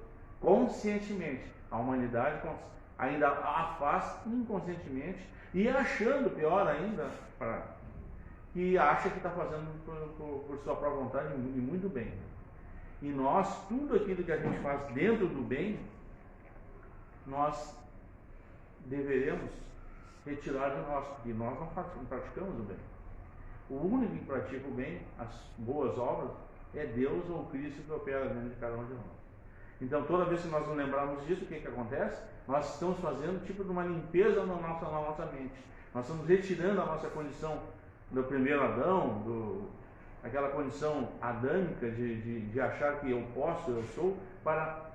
conscientemente. A humanidade ainda a faz inconscientemente e achando, pior ainda, que acha que está fazendo por sua própria vontade, e muito bem. E nós, tudo aquilo que a gente faz dentro do bem, nós deveremos retirar de nós, porque nós não praticamos o bem. O único que pratica o bem, as boas obras, é Deus ou Cristo que opera dentro de cada um de nós. Então, toda vez que nós nos lembrarmos disso, o que acontece? Nós estamos fazendo tipo de uma limpeza na nossa mente. Nós estamos retirando a nossa condição do primeiro Adão, aquela condição adâmica de achar que eu posso, eu sou, para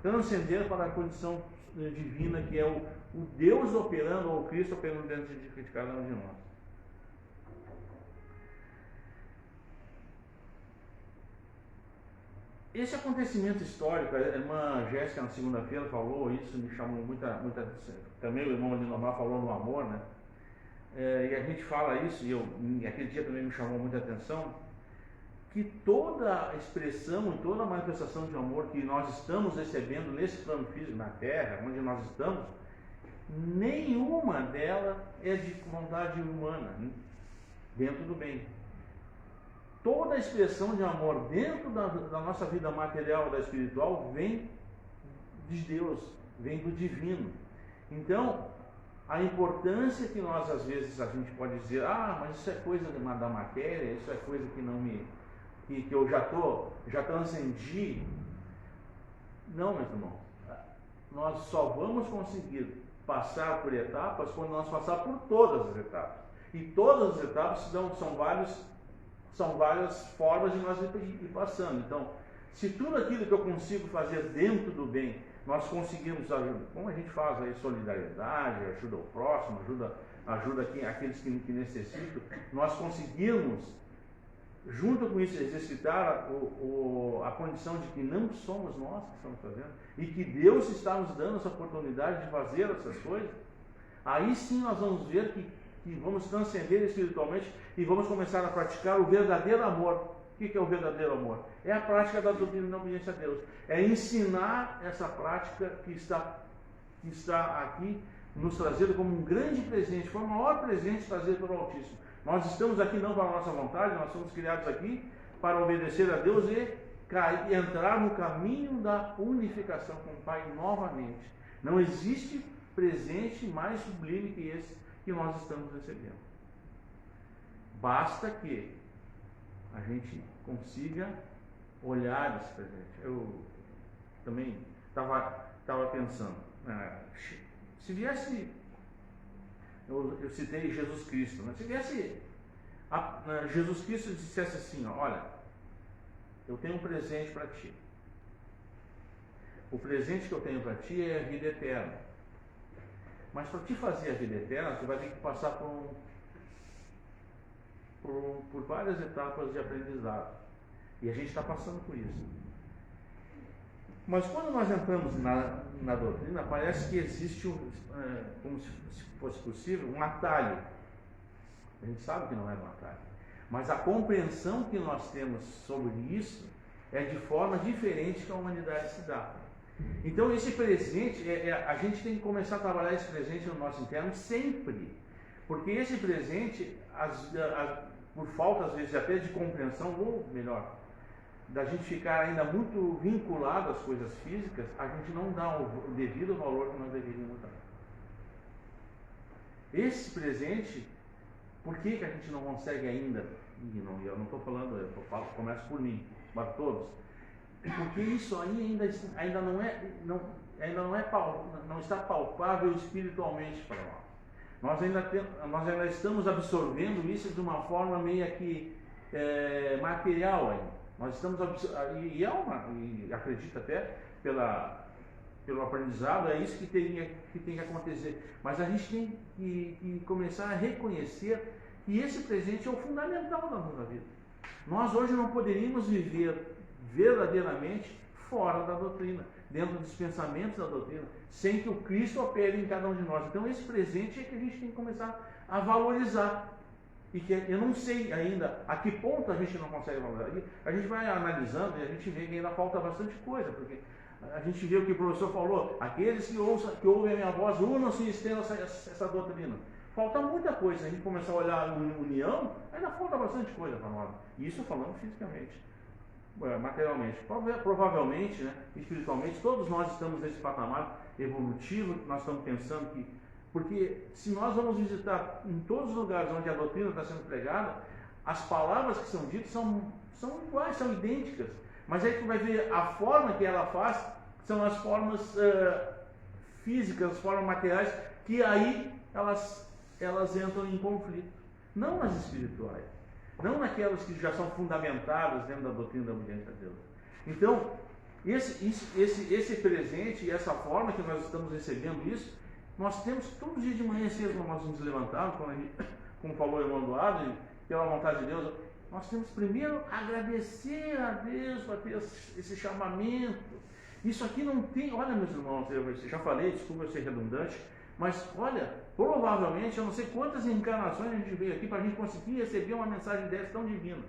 transcender para a condição divina, que é o Deus operando, ou o Cristo operando dentro de cada um de nós. Esse acontecimento histórico, a irmã Jéssica na segunda-feira falou isso, me chamou muita também o irmão Lindomar falou no amor, né? e a gente fala isso, e aquele dia também me chamou muita atenção, que toda a expressão e toda a manifestação de amor que nós estamos recebendo nesse plano físico, na Terra, onde nós estamos, nenhuma dela é de vontade humana, dentro do bem. Toda a expressão de amor dentro da nossa vida material e da espiritual vem de Deus, vem do divino. Então, a importância que nós, às vezes, a gente pode dizer, mas isso é coisa da matéria, isso é coisa que não me... que eu já transcendi. Não, meus irmãos. Nós só vamos conseguir passar por etapas quando nós passarmos por todas as etapas. E todas as etapas são várias formas de nós ir passando. Então, se tudo aquilo que eu consigo fazer dentro do bem, nós conseguimos ajudar, como a gente faz aí, solidariedade, ajuda ao próximo, ajuda aqueles que necessitam, nós conseguimos, junto com isso, exercitar a condição de que não somos nós que estamos fazendo, e que Deus está nos dando essa oportunidade de fazer essas coisas, aí sim nós vamos ver que vamos transcender espiritualmente e vamos começar a praticar o verdadeiro amor. O que é o verdadeiro amor? É a prática da doutrina da obediência a Deus. É ensinar essa prática que está aqui nos trazendo como um grande presente, foi o maior presente trazido pelo Altíssimo. Nós estamos aqui não para a nossa vontade, nós somos criados aqui para obedecer a Deus e entrar no caminho da unificação com o Pai novamente. Não existe presente mais sublime que esse que nós estamos recebendo. Basta que a gente consiga olhar esse presente. Eu também estava pensando, se viesse, eu citei Jesus Cristo, né? Se viesse Jesus Cristo dissesse assim, olha, eu tenho um presente para ti. O presente que eu tenho para ti é a vida eterna. Mas para te fazer a vida eterna, você vai ter que passar por várias etapas de aprendizado. E a gente está passando por isso. Mas quando nós entramos na doutrina, parece que existe, como se fosse possível, um atalho. A gente sabe que não é um atalho. Mas a compreensão que nós temos sobre isso é de forma diferente que a humanidade se dá. Então esse presente, a gente tem que começar a trabalhar esse presente no nosso interno sempre. Porque esse presente, por falta às vezes até de compreensão, ou melhor, da gente ficar ainda muito vinculado às coisas físicas, a gente não dá o devido valor que nós deveríamos dar. Esse presente, por que a gente não consegue ainda, eu não estou falando, eu começo por mim, para todos, porque isso aí ainda não está palpável espiritualmente para nós. Nós ainda estamos absorvendo isso de uma forma meio que material ainda. Nós estamos e acredito até pelo aprendizado, é isso que tem que acontecer. Mas a gente tem que começar a reconhecer que esse presente é o fundamental da nossa vida. Nós hoje não poderíamos viver verdadeiramente fora da doutrina, dentro dos pensamentos da doutrina, sem que o Cristo opere em cada um de nós. Então esse presente é que a gente tem que começar a valorizar. E que eu não sei ainda a que ponto a gente não consegue valorizar. A gente vai analisando e a gente vê que ainda falta bastante coisa, porque a gente vê o que o professor falou, aqueles que ouvem a minha voz, unam-se e estendam essa doutrina. Falta muita coisa. Se a gente começar a olhar a união, ainda falta bastante coisa para nós. Isso falando fisicamente, materialmente. Provavelmente, né, espiritualmente, todos nós estamos nesse patamar evolutivo, nós estamos pensando que... Porque se nós vamos visitar em todos os lugares onde a doutrina está sendo pregada, as palavras que são ditas são iguais, são idênticas. Mas aí tu vai ver a forma que ela faz, são as formas físicas, as formas materiais, que aí elas entram em conflito. Não nas espirituais, não naquelas que já são fundamentadas dentro da doutrina da obediência a Deus. Então, esse presente e essa forma que nós estamos recebendo isso, nós temos todos os dias de manhã cedo, quando nós nos levantamos, como falou o irmão Eduardo, pela vontade de Deus, nós temos primeiro agradecer a Deus para ter esse chamamento. Isso aqui não tem, olha meus irmãos, eu já falei, desculpa eu ser redundante, Mas olha, provavelmente, eu não sei quantas encarnações a gente veio aqui para a gente conseguir receber uma mensagem dessa tão divina.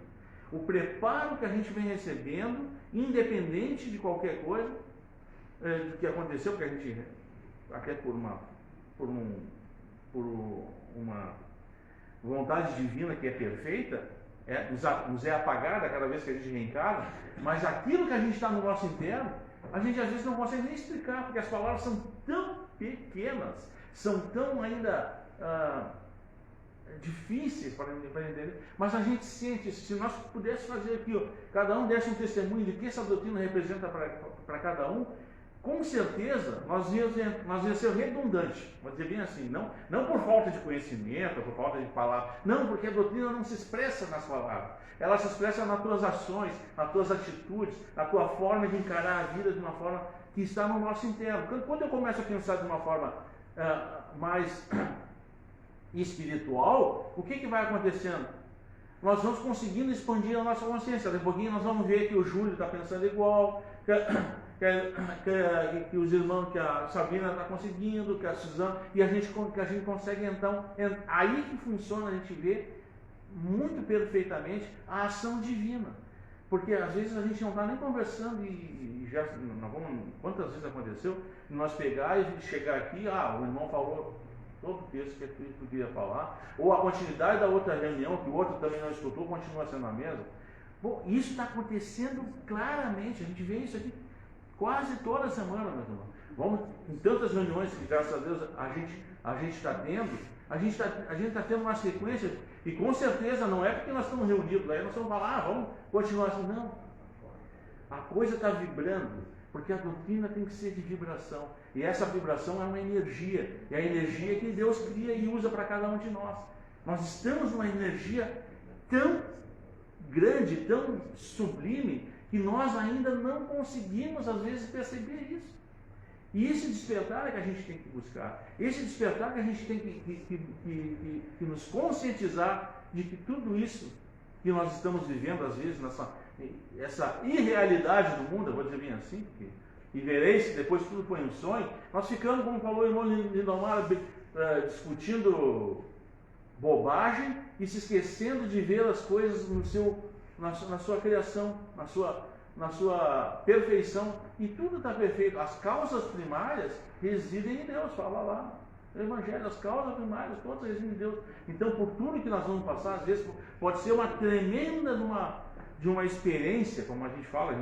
O preparo que a gente vem recebendo, independente de qualquer coisa do que aconteceu, porque a gente, até por uma vontade divina que é perfeita, nos é apagada cada vez que a gente reencarna, mas aquilo que a gente está no nosso interno, a gente às vezes não consegue nem explicar, porque as palavras são tão pequenas, são tão ainda difíceis para entender, mas a gente sente, se nós pudéssemos fazer aqui, ó, cada um desse um testemunho de que essa doutrina representa para cada um, com certeza nós ia ser redundante, vou dizer bem assim, não por falta de conhecimento, por falta de palavras, não, porque a doutrina não se expressa nas palavras, ela se expressa nas tuas ações, nas tuas atitudes, na tua forma de encarar a vida de uma forma que está no nosso interno. Quando eu começo a pensar de uma forma mais espiritual, o que vai acontecendo? Nós vamos conseguindo expandir a nossa consciência. Daqui a pouquinho nós vamos ver que o Júlio está pensando igual, que os irmãos, que a Sabina está conseguindo, que a Suzana, que a gente consegue então, aí que funciona, a gente vê muito perfeitamente a ação divina. Porque às vezes a gente não está nem conversando e já, quantas vezes aconteceu, nós pegar e chegar aqui, o irmão falou todo o texto que ele podia falar, ou a continuidade da outra reunião, que o outro também não escutou, continua sendo a mesma. Bom, isso está acontecendo claramente, a gente vê isso aqui quase toda semana, meus irmãos. Vamos em tantas reuniões que, graças a Deus, a gente está tendo, a gente está tendo uma sequência, e com certeza não é porque nós estamos reunidos, aí nós vamos falar, vamos continuar assim, não. A coisa está vibrando, porque a doutrina tem que ser de vibração, e essa vibração é uma energia, é a energia que Deus cria e usa para cada um de nós. Nós estamos numa energia tão grande, tão sublime, que nós ainda não conseguimos, às vezes, perceber isso. E esse despertar é que a gente tem que buscar. Esse despertar que a gente tem que nos conscientizar de que tudo isso que nós estamos vivendo, às vezes, essa irrealidade do mundo, eu vou dizer bem assim, porque, e vereis que depois tudo foi um sonho, nós ficamos, como falou o irmão Lindomar, discutindo bobagem e se esquecendo de ver as coisas na sua criação, na sua perfeição, e tudo está perfeito. As causas primárias residem em Deus, fala lá no Evangelho, as causas primárias todas residem em Deus. Então, por tudo que nós vamos passar, às vezes pode ser uma tremenda de uma experiência, como a gente fala,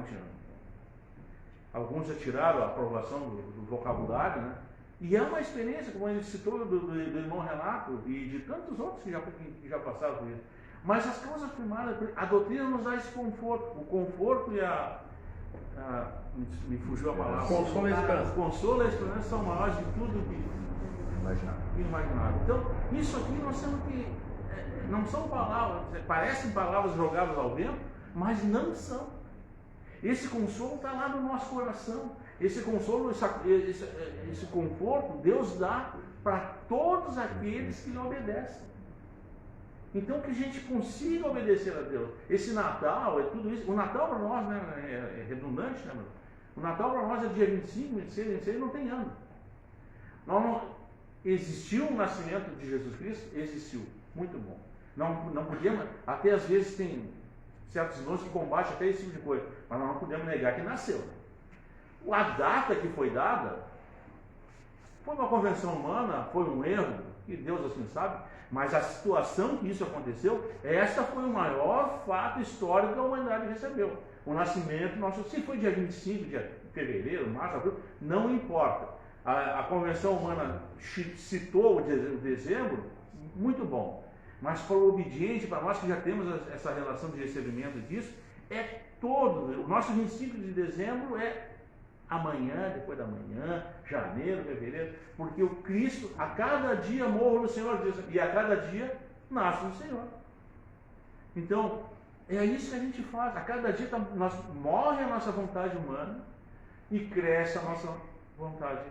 alguns já tiraram a aprovação do vocabulário, né? E é uma experiência, como ele citou do irmão Renato e de tantos outros que já passaram por isso. Mas as causas primárias, a doutrina nos dá esse conforto. O conforto e me fugiu a palavra.
Consolo e esperança.
O consolo e a esperança são maiores de tudo que imaginável. Então, isso aqui nós temos que. Não são palavras, parecem palavras jogadas ao vento, mas não são. Esse consolo está lá no nosso coração. Esse consolo, esse conforto, Deus dá para todos aqueles que lhe obedecem. Então, que a gente consiga obedecer a Deus. Esse Natal é tudo isso. O Natal para nós, né, é redundante, né, meu? O Natal para nós é dia 25, 26, 26, não tem ano. Existiu o nascimento de Jesus Cristo? Existiu. Muito bom. Não podemos, até às vezes tem certos irmãos que combatem até esse tipo de coisa, mas nós não podemos negar que nasceu. A data que foi dada foi uma convenção humana, foi um erro, que Deus assim sabe, mas a situação que isso aconteceu, esta foi o maior fato histórico que a humanidade recebeu. O nascimento nosso, se foi dia 25, dia de fevereiro, março, abril, não importa. A convenção humana citou o dezembro, muito bom. Mas para o obediente, para nós que já temos essa relação de recebimento disso, é todo. O nosso 25 de dezembro é amanhã, depois da manhã, janeiro, fevereiro, porque o Cristo, a cada dia morre no Senhor, e a cada dia nasce no Senhor. Então, é isso que a gente faz. A cada dia morre a nossa vontade humana e cresce a nossa vontade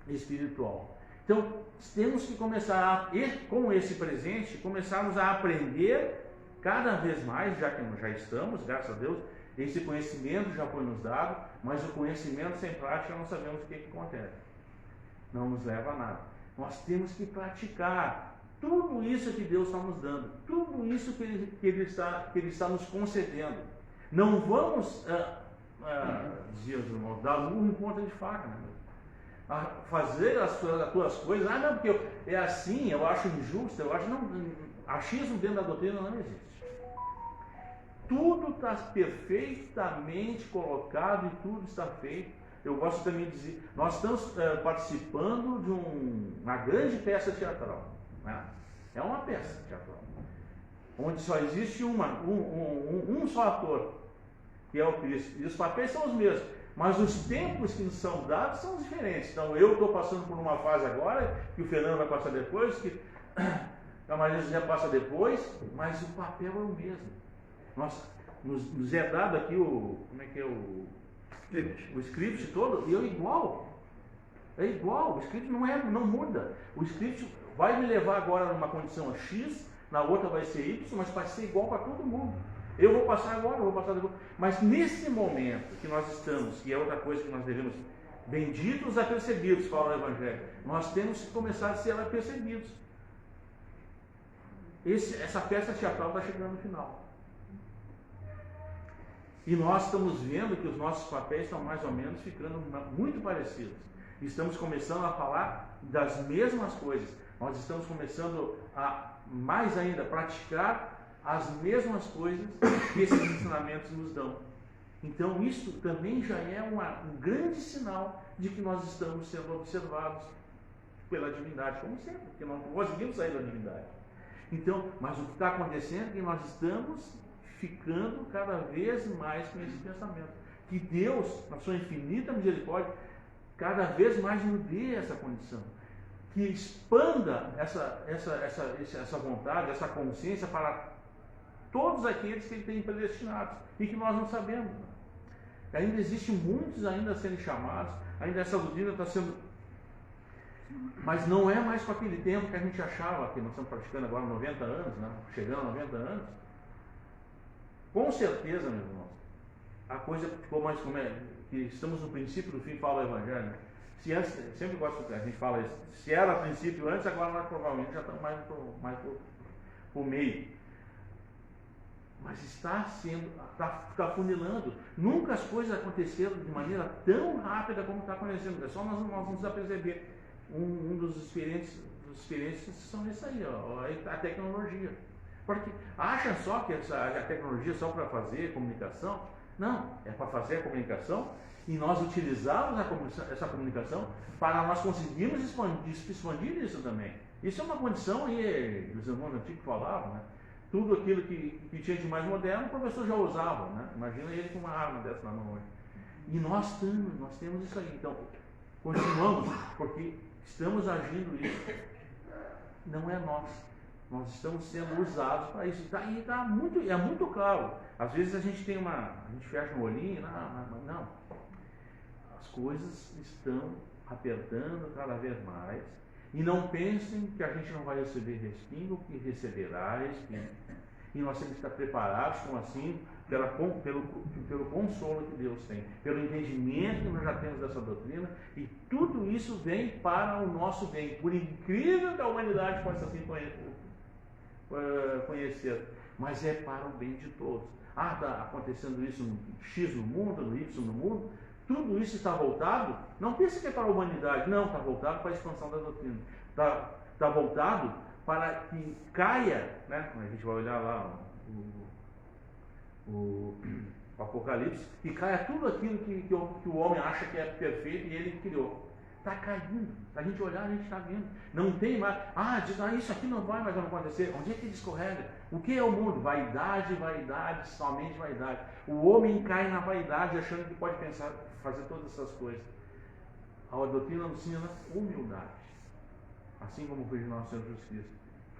espiritual. Então, temos que começar, com esse presente, começarmos a aprender cada vez mais, já que já estamos, graças a Deus, esse conhecimento já foi nos dado, mas o conhecimento sem prática não sabemos o que acontece. não nos leva a nada. Nós temos que praticar tudo isso que Deus está nos dando, tudo isso que Ele está nos concedendo. Não vamos, dizia os irmãos, dar murro em ponta de faca, né? Fazer as tuas coisas, não, porque é assim, eu acho injusto, eu acho, não, achismo dentro da doutrina não existe. Tudo está perfeitamente colocado e tudo está feito. Eu gosto também de dizer, nós estamos participando de uma grande peça teatral, né? É uma peça teatral, onde só existe um só ator, que é o Cristo, e os papéis são os mesmos, mas os tempos que nos são dados são diferentes. Então eu estou passando por uma fase agora, que o Fernando vai passar depois, que a Maria José passa depois, mas o papel é o mesmo. Nos é dado aqui o script todo, e é igual. É igual, o script não muda. O script vai me levar agora numa condição X, na outra vai ser Y, mas vai ser igual para todo mundo. Eu vou passar agora, eu vou passar depois. Mas nesse momento que nós estamos, que é outra coisa que nós devemos, benditos apercebidos, fala o Evangelho, nós temos que começar a ser apercebidos. Essa peça teatral está chegando no final. E nós estamos vendo que os nossos papéis estão mais ou menos ficando muito parecidos. Estamos começando a falar das mesmas coisas. Nós estamos começando a, mais ainda, praticar as mesmas coisas que esses ensinamentos nos dão. Então isso também já é um grande sinal de que nós estamos sendo observados pela divindade, como sempre, porque nós não conseguimos sair da divindade. Então, mas o que está acontecendo é que nós estamos ficando cada vez mais com esse pensamento. Que Deus, na sua infinita misericórdia, cada vez mais nos dê essa condição. Que expanda essa vontade, essa consciência para todos aqueles que Ele tem predestinados e que nós não sabemos. Ainda existem muitos ainda a serem chamados, ainda essa doutrina está sendo... Mas não é mais com aquele tempo que a gente achava, que nós estamos praticando agora 90 anos, né? Chegando a 90 anos. Com certeza, meus irmãos, a coisa ficou mais como é, que estamos no princípio do fim, fala o Evangelho. Né? Se antes, sempre gosto que a gente fala isso, se era a princípio antes, agora nós provavelmente já estamos mais por meio. Mas está funilando. Nunca as coisas aconteceram de maneira tão rápida como está acontecendo. É só nós vamos aperceber. Um dos experiências são isso aí, ó, a tecnologia. Porque acham só que a tecnologia é só para fazer comunicação? Não, é para fazer a comunicação e nós utilizarmos essa comunicação para nós conseguirmos expandir isso também. Isso é uma condição, e os irmãos antigos falavam, né? Tudo aquilo que tinha de mais moderno, o professor já usava, né? Imagina ele com uma arma dessa na mão hoje. E nós temos isso aí. Então, continuamos, porque estamos agindo isso. Não é nós. Nós estamos sendo usados para isso. E é muito claro. Às vezes a gente fecha um olhinho, não. As coisas estão apertando cada vez mais. E não pensem que a gente não vai receber respingo, que receberá respingo. E nós temos que estar preparados, como assim, pelo consolo que Deus tem, pelo entendimento que nós já temos dessa doutrina, e tudo isso vem para o nosso bem. Por incrível que a humanidade possa assim conhecer, mas é para o bem de todos. Está acontecendo isso no X no mundo, no Y no mundo, tudo isso está voltado, não pense que é para a humanidade, não, está voltado para a expansão da doutrina, está voltado para que caia, né? A gente vai olhar lá o Apocalipse, que caia tudo aquilo que o homem acha que é perfeito e ele criou. Está caindo. Se a gente olhar, a gente está vendo. Não tem mais. Isso aqui não vai mais acontecer. Onde é que ele escorrega? O que é o mundo? Vaidade, somente vaidade. O homem cai na vaidade achando que pode pensar, fazer todas essas coisas. A doutrina nos ensina humildade. Assim como foi de nosso Senhor Jesus Cristo.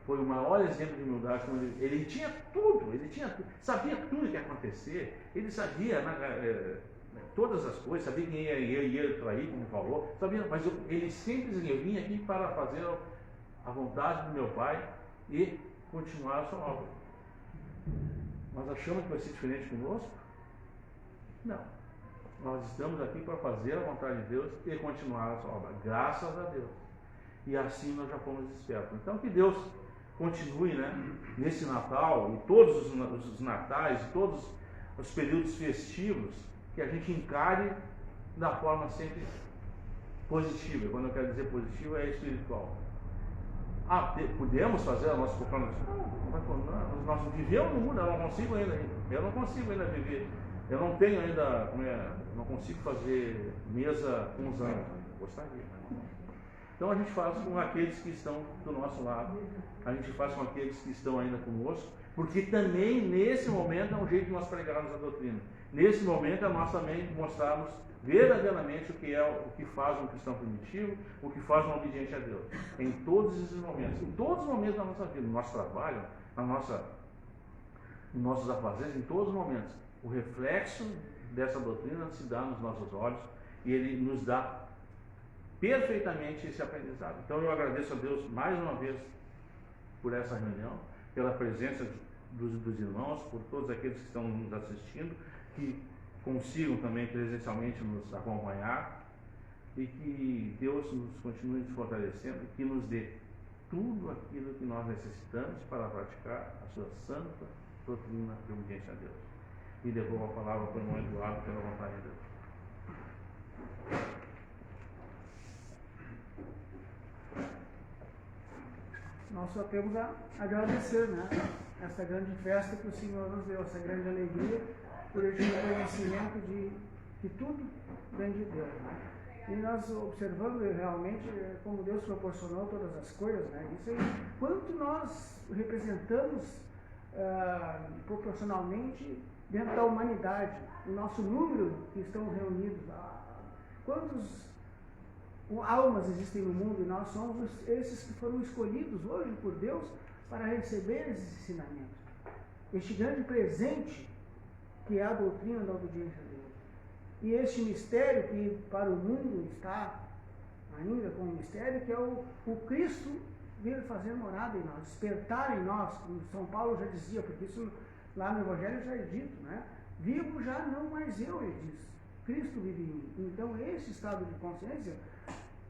Foi o maior exemplo de humildade. Quando ele tinha tudo, sabia tudo que ia acontecer. Ele sabia, todas as coisas, sabia quem ia trair, como falou, sabia, mas ele simplesmente, eu vim aqui para fazer a vontade do meu Pai e continuar a sua obra. Nós achamos que vai ser diferente conosco? Não. Nós estamos aqui para fazer a vontade de Deus e continuar a sua obra, graças a Deus. E assim nós já fomos despertos. Então que Deus continue, né, nesse Natal e todos os natais e todos os períodos festivos, que a gente encare da forma sempre positiva. Quando eu quero dizer positiva, é espiritual. Podemos fazer a nossa proclamação? Não, nós vivemos no mundo, eu não consigo ainda viver. Eu não tenho ainda, não consigo fazer mesa com os anos. Gostaria. Então a gente faz com aqueles que estão do nosso lado, a gente faz com aqueles que estão ainda conosco, porque também nesse momento é um jeito de nós pregarmos a doutrina. Nesse momento é nós também mostrarmos verdadeiramente o que faz um cristão primitivo, o que faz um obediente a Deus. Em todos esses momentos, em todos os momentos da nossa vida, no nosso trabalho, nos nossos afazeres, em todos os momentos, o reflexo dessa doutrina se dá nos nossos olhos e ele nos dá perfeitamente esse aprendizado. Então eu agradeço a Deus mais uma vez por essa reunião, pela presença dos irmãos, por todos aqueles que estão nos assistindo, que consigam também presencialmente nos acompanhar, e que Deus nos continue nos fortalecendo e que nos dê tudo aquilo que nós necessitamos para praticar a sua santa doutrina de obediência a Deus. E devolvo a palavra para o irmão Eduardo pela vontade de Deus.
Nós só temos a agradecer, né, essa grande festa que o Senhor nos deu, essa grande alegria, por este reconhecimento de que tudo vem de Deus, né? E nós observando realmente como Deus proporcionou todas as coisas, né? Isso aí, quanto nós representamos proporcionalmente dentro da humanidade, o nosso número que estão reunidos, quantos almas existem no mundo, e nós somos esses que foram escolhidos hoje por Deus para receber esses ensinamentos. Este grande presente que é a doutrina da obediência a Deus. E este mistério que para o mundo está ainda como mistério, que é o Cristo vir fazer morada em nós, despertar em nós, como São Paulo já dizia, porque isso lá no Evangelho já é dito, né? Vivo já não mais eu, ele diz. Cristo vive em mim. Então esse estado de consciência,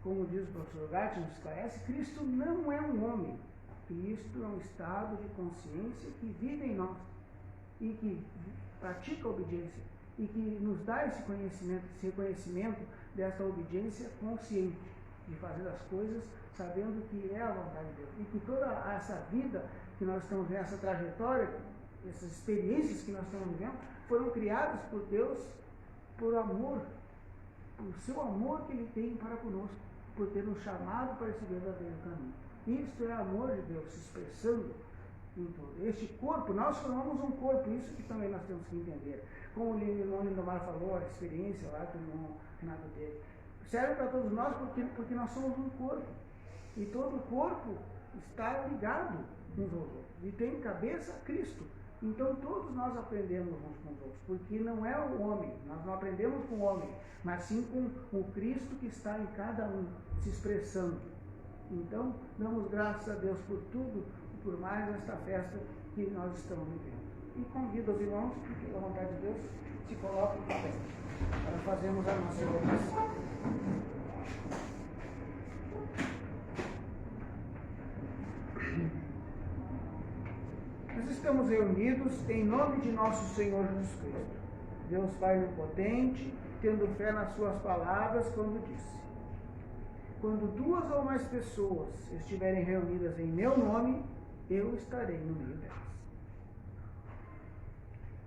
como diz o professor Gatti, nos esclarece, Cristo não é um homem. Cristo é um estado de consciência que vive em nós e que pratica a obediência e que nos dá esse reconhecimento dessa obediência consciente, de fazer as coisas sabendo que é a vontade de Deus. E que toda essa vida que nós estamos vendo, essa trajetória, essas experiências que nós estamos vivendo, foram criadas por Deus por amor, por seu amor que Ele tem para conosco, por ter nos chamado para esse verdadeiro caminho. Isto é amor de Deus se expressando em todo. Este corpo, nós formamos um corpo, isso que também nós temos que entender. Como o irmão Lindomar falou, a experiência lá que o irmão Renato teve, serve para todos nós porque nós somos um corpo. E todo o corpo está ligado uns aos outros. E tem cabeça Cristo. Então todos nós aprendemos uns com os outros, porque não é o homem, nós não aprendemos com o homem, mas sim com o Cristo que está em cada um, se expressando. Então, damos graças a Deus por tudo e por mais esta festa que nós estamos vivendo. E convido os irmãos, que pela vontade de Deus, se coloquem também, para fazermos a nossa oração. Nós estamos reunidos em nome de nosso Senhor Jesus Cristo, Deus Pai Onipotente, tendo fé nas suas palavras, quando disse: quando 2 ou mais pessoas estiverem reunidas em meu nome, eu estarei no meio delas.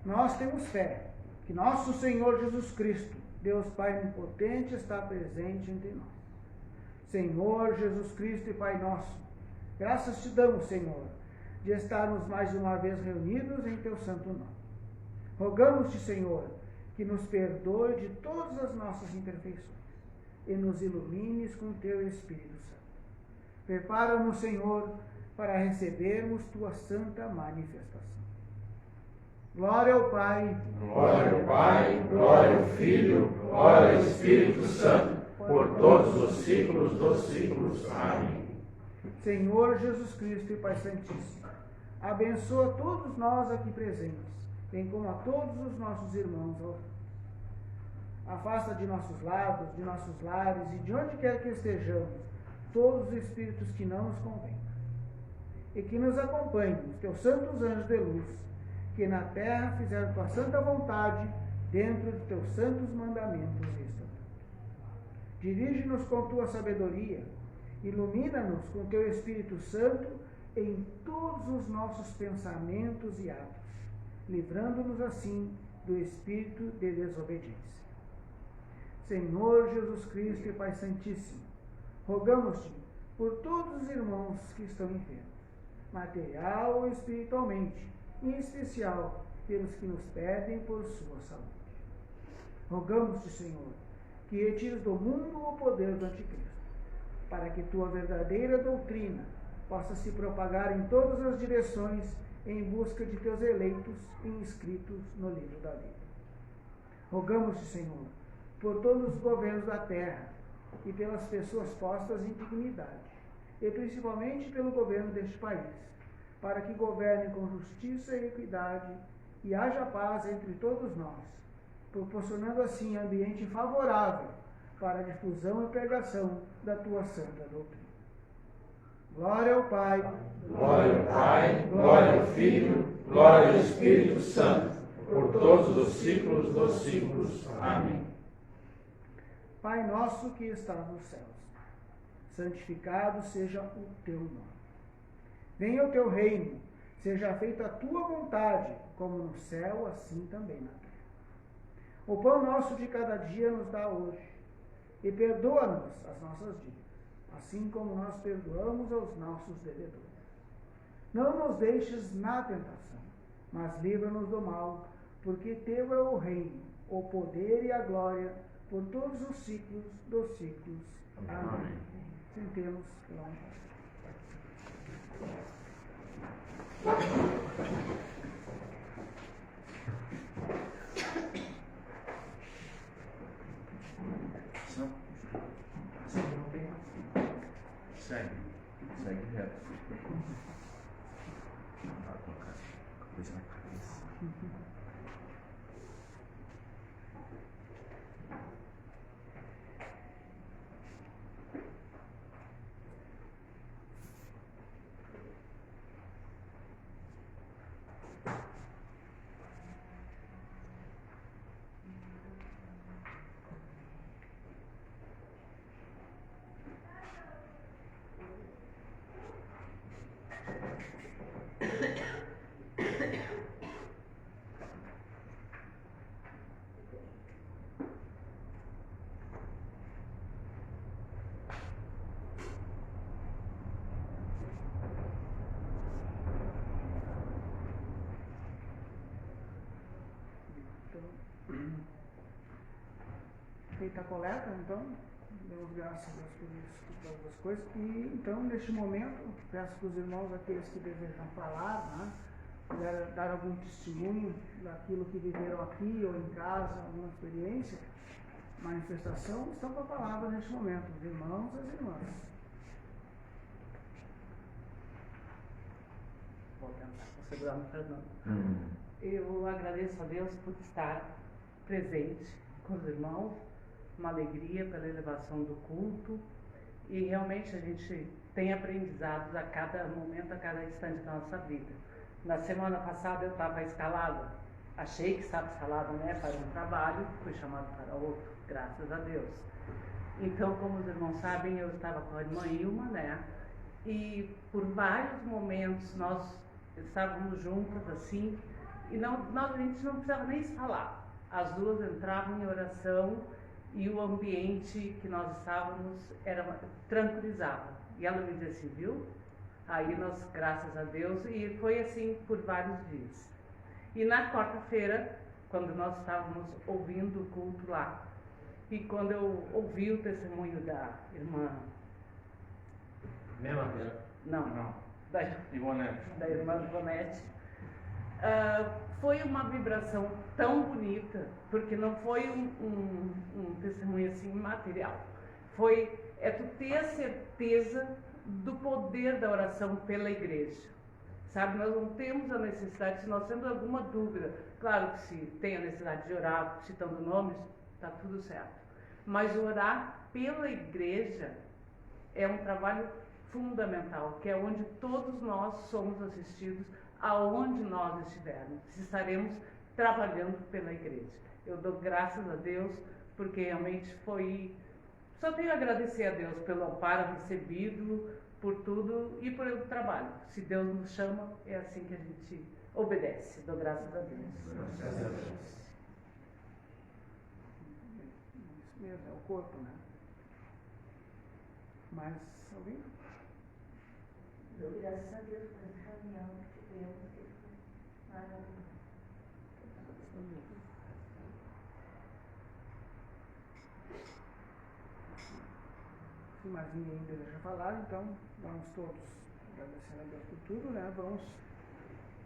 Nós temos fé que nosso Senhor Jesus Cristo, Deus Pai Onipotente, está presente entre nós. Senhor Jesus Cristo e Pai nosso, graças te damos, Senhor, de estarmos mais uma vez reunidos em teu santo nome. Rogamos-te, Senhor, que nos perdoe de todas as nossas imperfeições e nos ilumines com teu Espírito Santo. Prepara-nos, Senhor, para recebermos tua santa manifestação. Glória ao Pai,
glória ao Pai, glória ao Filho, glória ao Espírito Santo, por todos os séculos dos séculos. Amém.
Senhor Jesus Cristo e Pai Santíssimo, abençoa todos nós aqui presentes, bem como a todos os nossos irmãos. Afasta de nossos lados, de nossos lares e de onde quer que estejamos, todos os espíritos que não nos convêm. E que nos acompanhem os teus santos anjos de luz, que na terra fizeram tua santa vontade dentro de teus santos mandamentos e estatutos. Dirige-nos com tua sabedoria, ilumina-nos com teu Espírito Santo em todos os nossos pensamentos e atos, livrando-nos assim do espírito de desobediência. Senhor Jesus Cristo e Pai Santíssimo, rogamos-te por todos os irmãos que estão enfermos, material ou espiritualmente, em especial pelos que nos pedem por sua saúde. Rogamos-te, Senhor, que retires do mundo o poder do anticristo, para que tua verdadeira doutrina possa se propagar em todas as direções em busca de teus eleitos inscritos no livro da vida. Rogamos-te, Senhor, por todos os governos da terra e pelas pessoas postas em dignidade, e principalmente pelo governo deste país, para que governe com justiça e equidade e haja paz entre todos nós, proporcionando assim ambiente favorável para a difusão e pregação da tua santa doutrina. Glória ao Pai,
glória ao Pai, glória ao Filho, glória ao Espírito Santo, por todos os séculos dos séculos. Amém.
Pai nosso que estás nos céus, santificado seja o teu nome. Venha o teu reino, seja feita a tua vontade, como no céu, assim também na terra. O pão nosso de cada dia nos dá hoje, e perdoa-nos as nossas dívidas, assim como nós perdoamos aos nossos devedores. Não nos deixes na tentação, mas livra-nos do mal, porque teu é o reino, o poder e a glória, por todos os séculos dos séculos. Amém. Sentemos pela vontade.
Segue reto. Colocar a coisa na cabeça.
Feita a coleta, então, damos graças a Deus por isso, por todas as coisas. E, então, neste momento, peço para os irmãos, aqueles que desejam falar, né, puder dar algum testemunho daquilo que viveram aqui ou em casa, alguma experiência, manifestação, estão com a palavra neste momento, os irmãos e as irmãs.
Vou segurar no Fernando. Eu agradeço a Deus por estar presente com os irmãos, uma alegria pela elevação do culto, e realmente a gente tem aprendizados a cada momento, a cada instante da nossa vida. Na semana passada eu estava escalada, achei que estava escalada, né, para um trabalho, fui chamada para outro, graças a Deus. Então, como os irmãos sabem, eu estava com a irmã Ilma, né, e por vários momentos nós estávamos juntas assim, e a gente não precisava nem se falar. As duas entravam em oração e o ambiente que nós estávamos tranquilizava. E ela me disse assim, viu? Aí nós, graças a Deus, e foi assim por vários dias. E na quarta-feira, quando nós estávamos ouvindo o culto lá, e quando eu ouvi o testemunho da irmã... Não. Da irmã Ivonete, foi uma vibração tão bonita, porque não foi um testemunho assim material. É tu ter a certeza do poder da oração pela igreja. Sabe, nós não temos a necessidade, se nós temos alguma dúvida, claro que se tem a necessidade de orar, citando nomes, está tudo certo. Mas orar pela igreja é um trabalho fundamental, que é onde todos nós somos assistidos, aonde nós estivermos, estaremos trabalhando pela igreja. Eu dou graças a Deus, porque realmente foi... Só tenho a agradecer a Deus pelo amparo recebido, por tudo e pelo trabalho. Se Deus nos chama, é assim que a gente obedece. Dou graças a Deus.
Graças a Deus.
Isso mesmo, é o corpo, né? Mas, alguém?
Dou graças a Deus por essa reunião que tivemos, que foi maravilhoso.
Se mais ninguém deseja falar, então vamos todos agradecendo a Deus por tudo, né? Vamos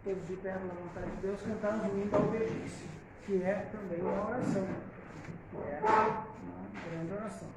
todos de pé na vontade de Deus cantar um hino da obediência, que é também uma oração, que é uma grande oração.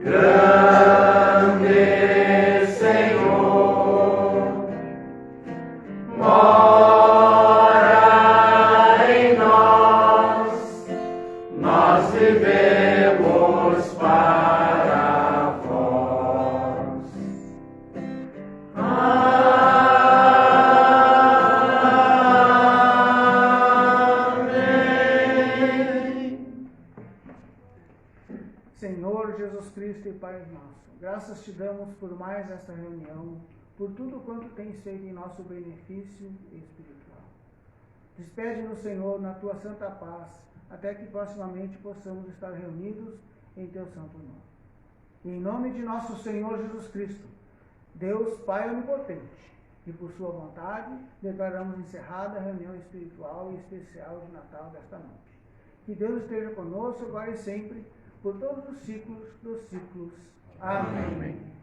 Grande
Senhor Jesus Cristo e Pai nosso, graças te damos por mais esta reunião, por tudo quanto tens feito em nosso benefício espiritual. Despede-nos, Senhor, na tua santa paz, até que proximamente possamos estar reunidos em teu santo nome. E em nome de nosso Senhor Jesus Cristo, Deus Pai onipotente, e por sua vontade, declaramos encerrada a reunião espiritual e especial de Natal desta noite. Que Deus esteja conosco agora e sempre, por todos os ciclos dos ciclos. Amém. Amém.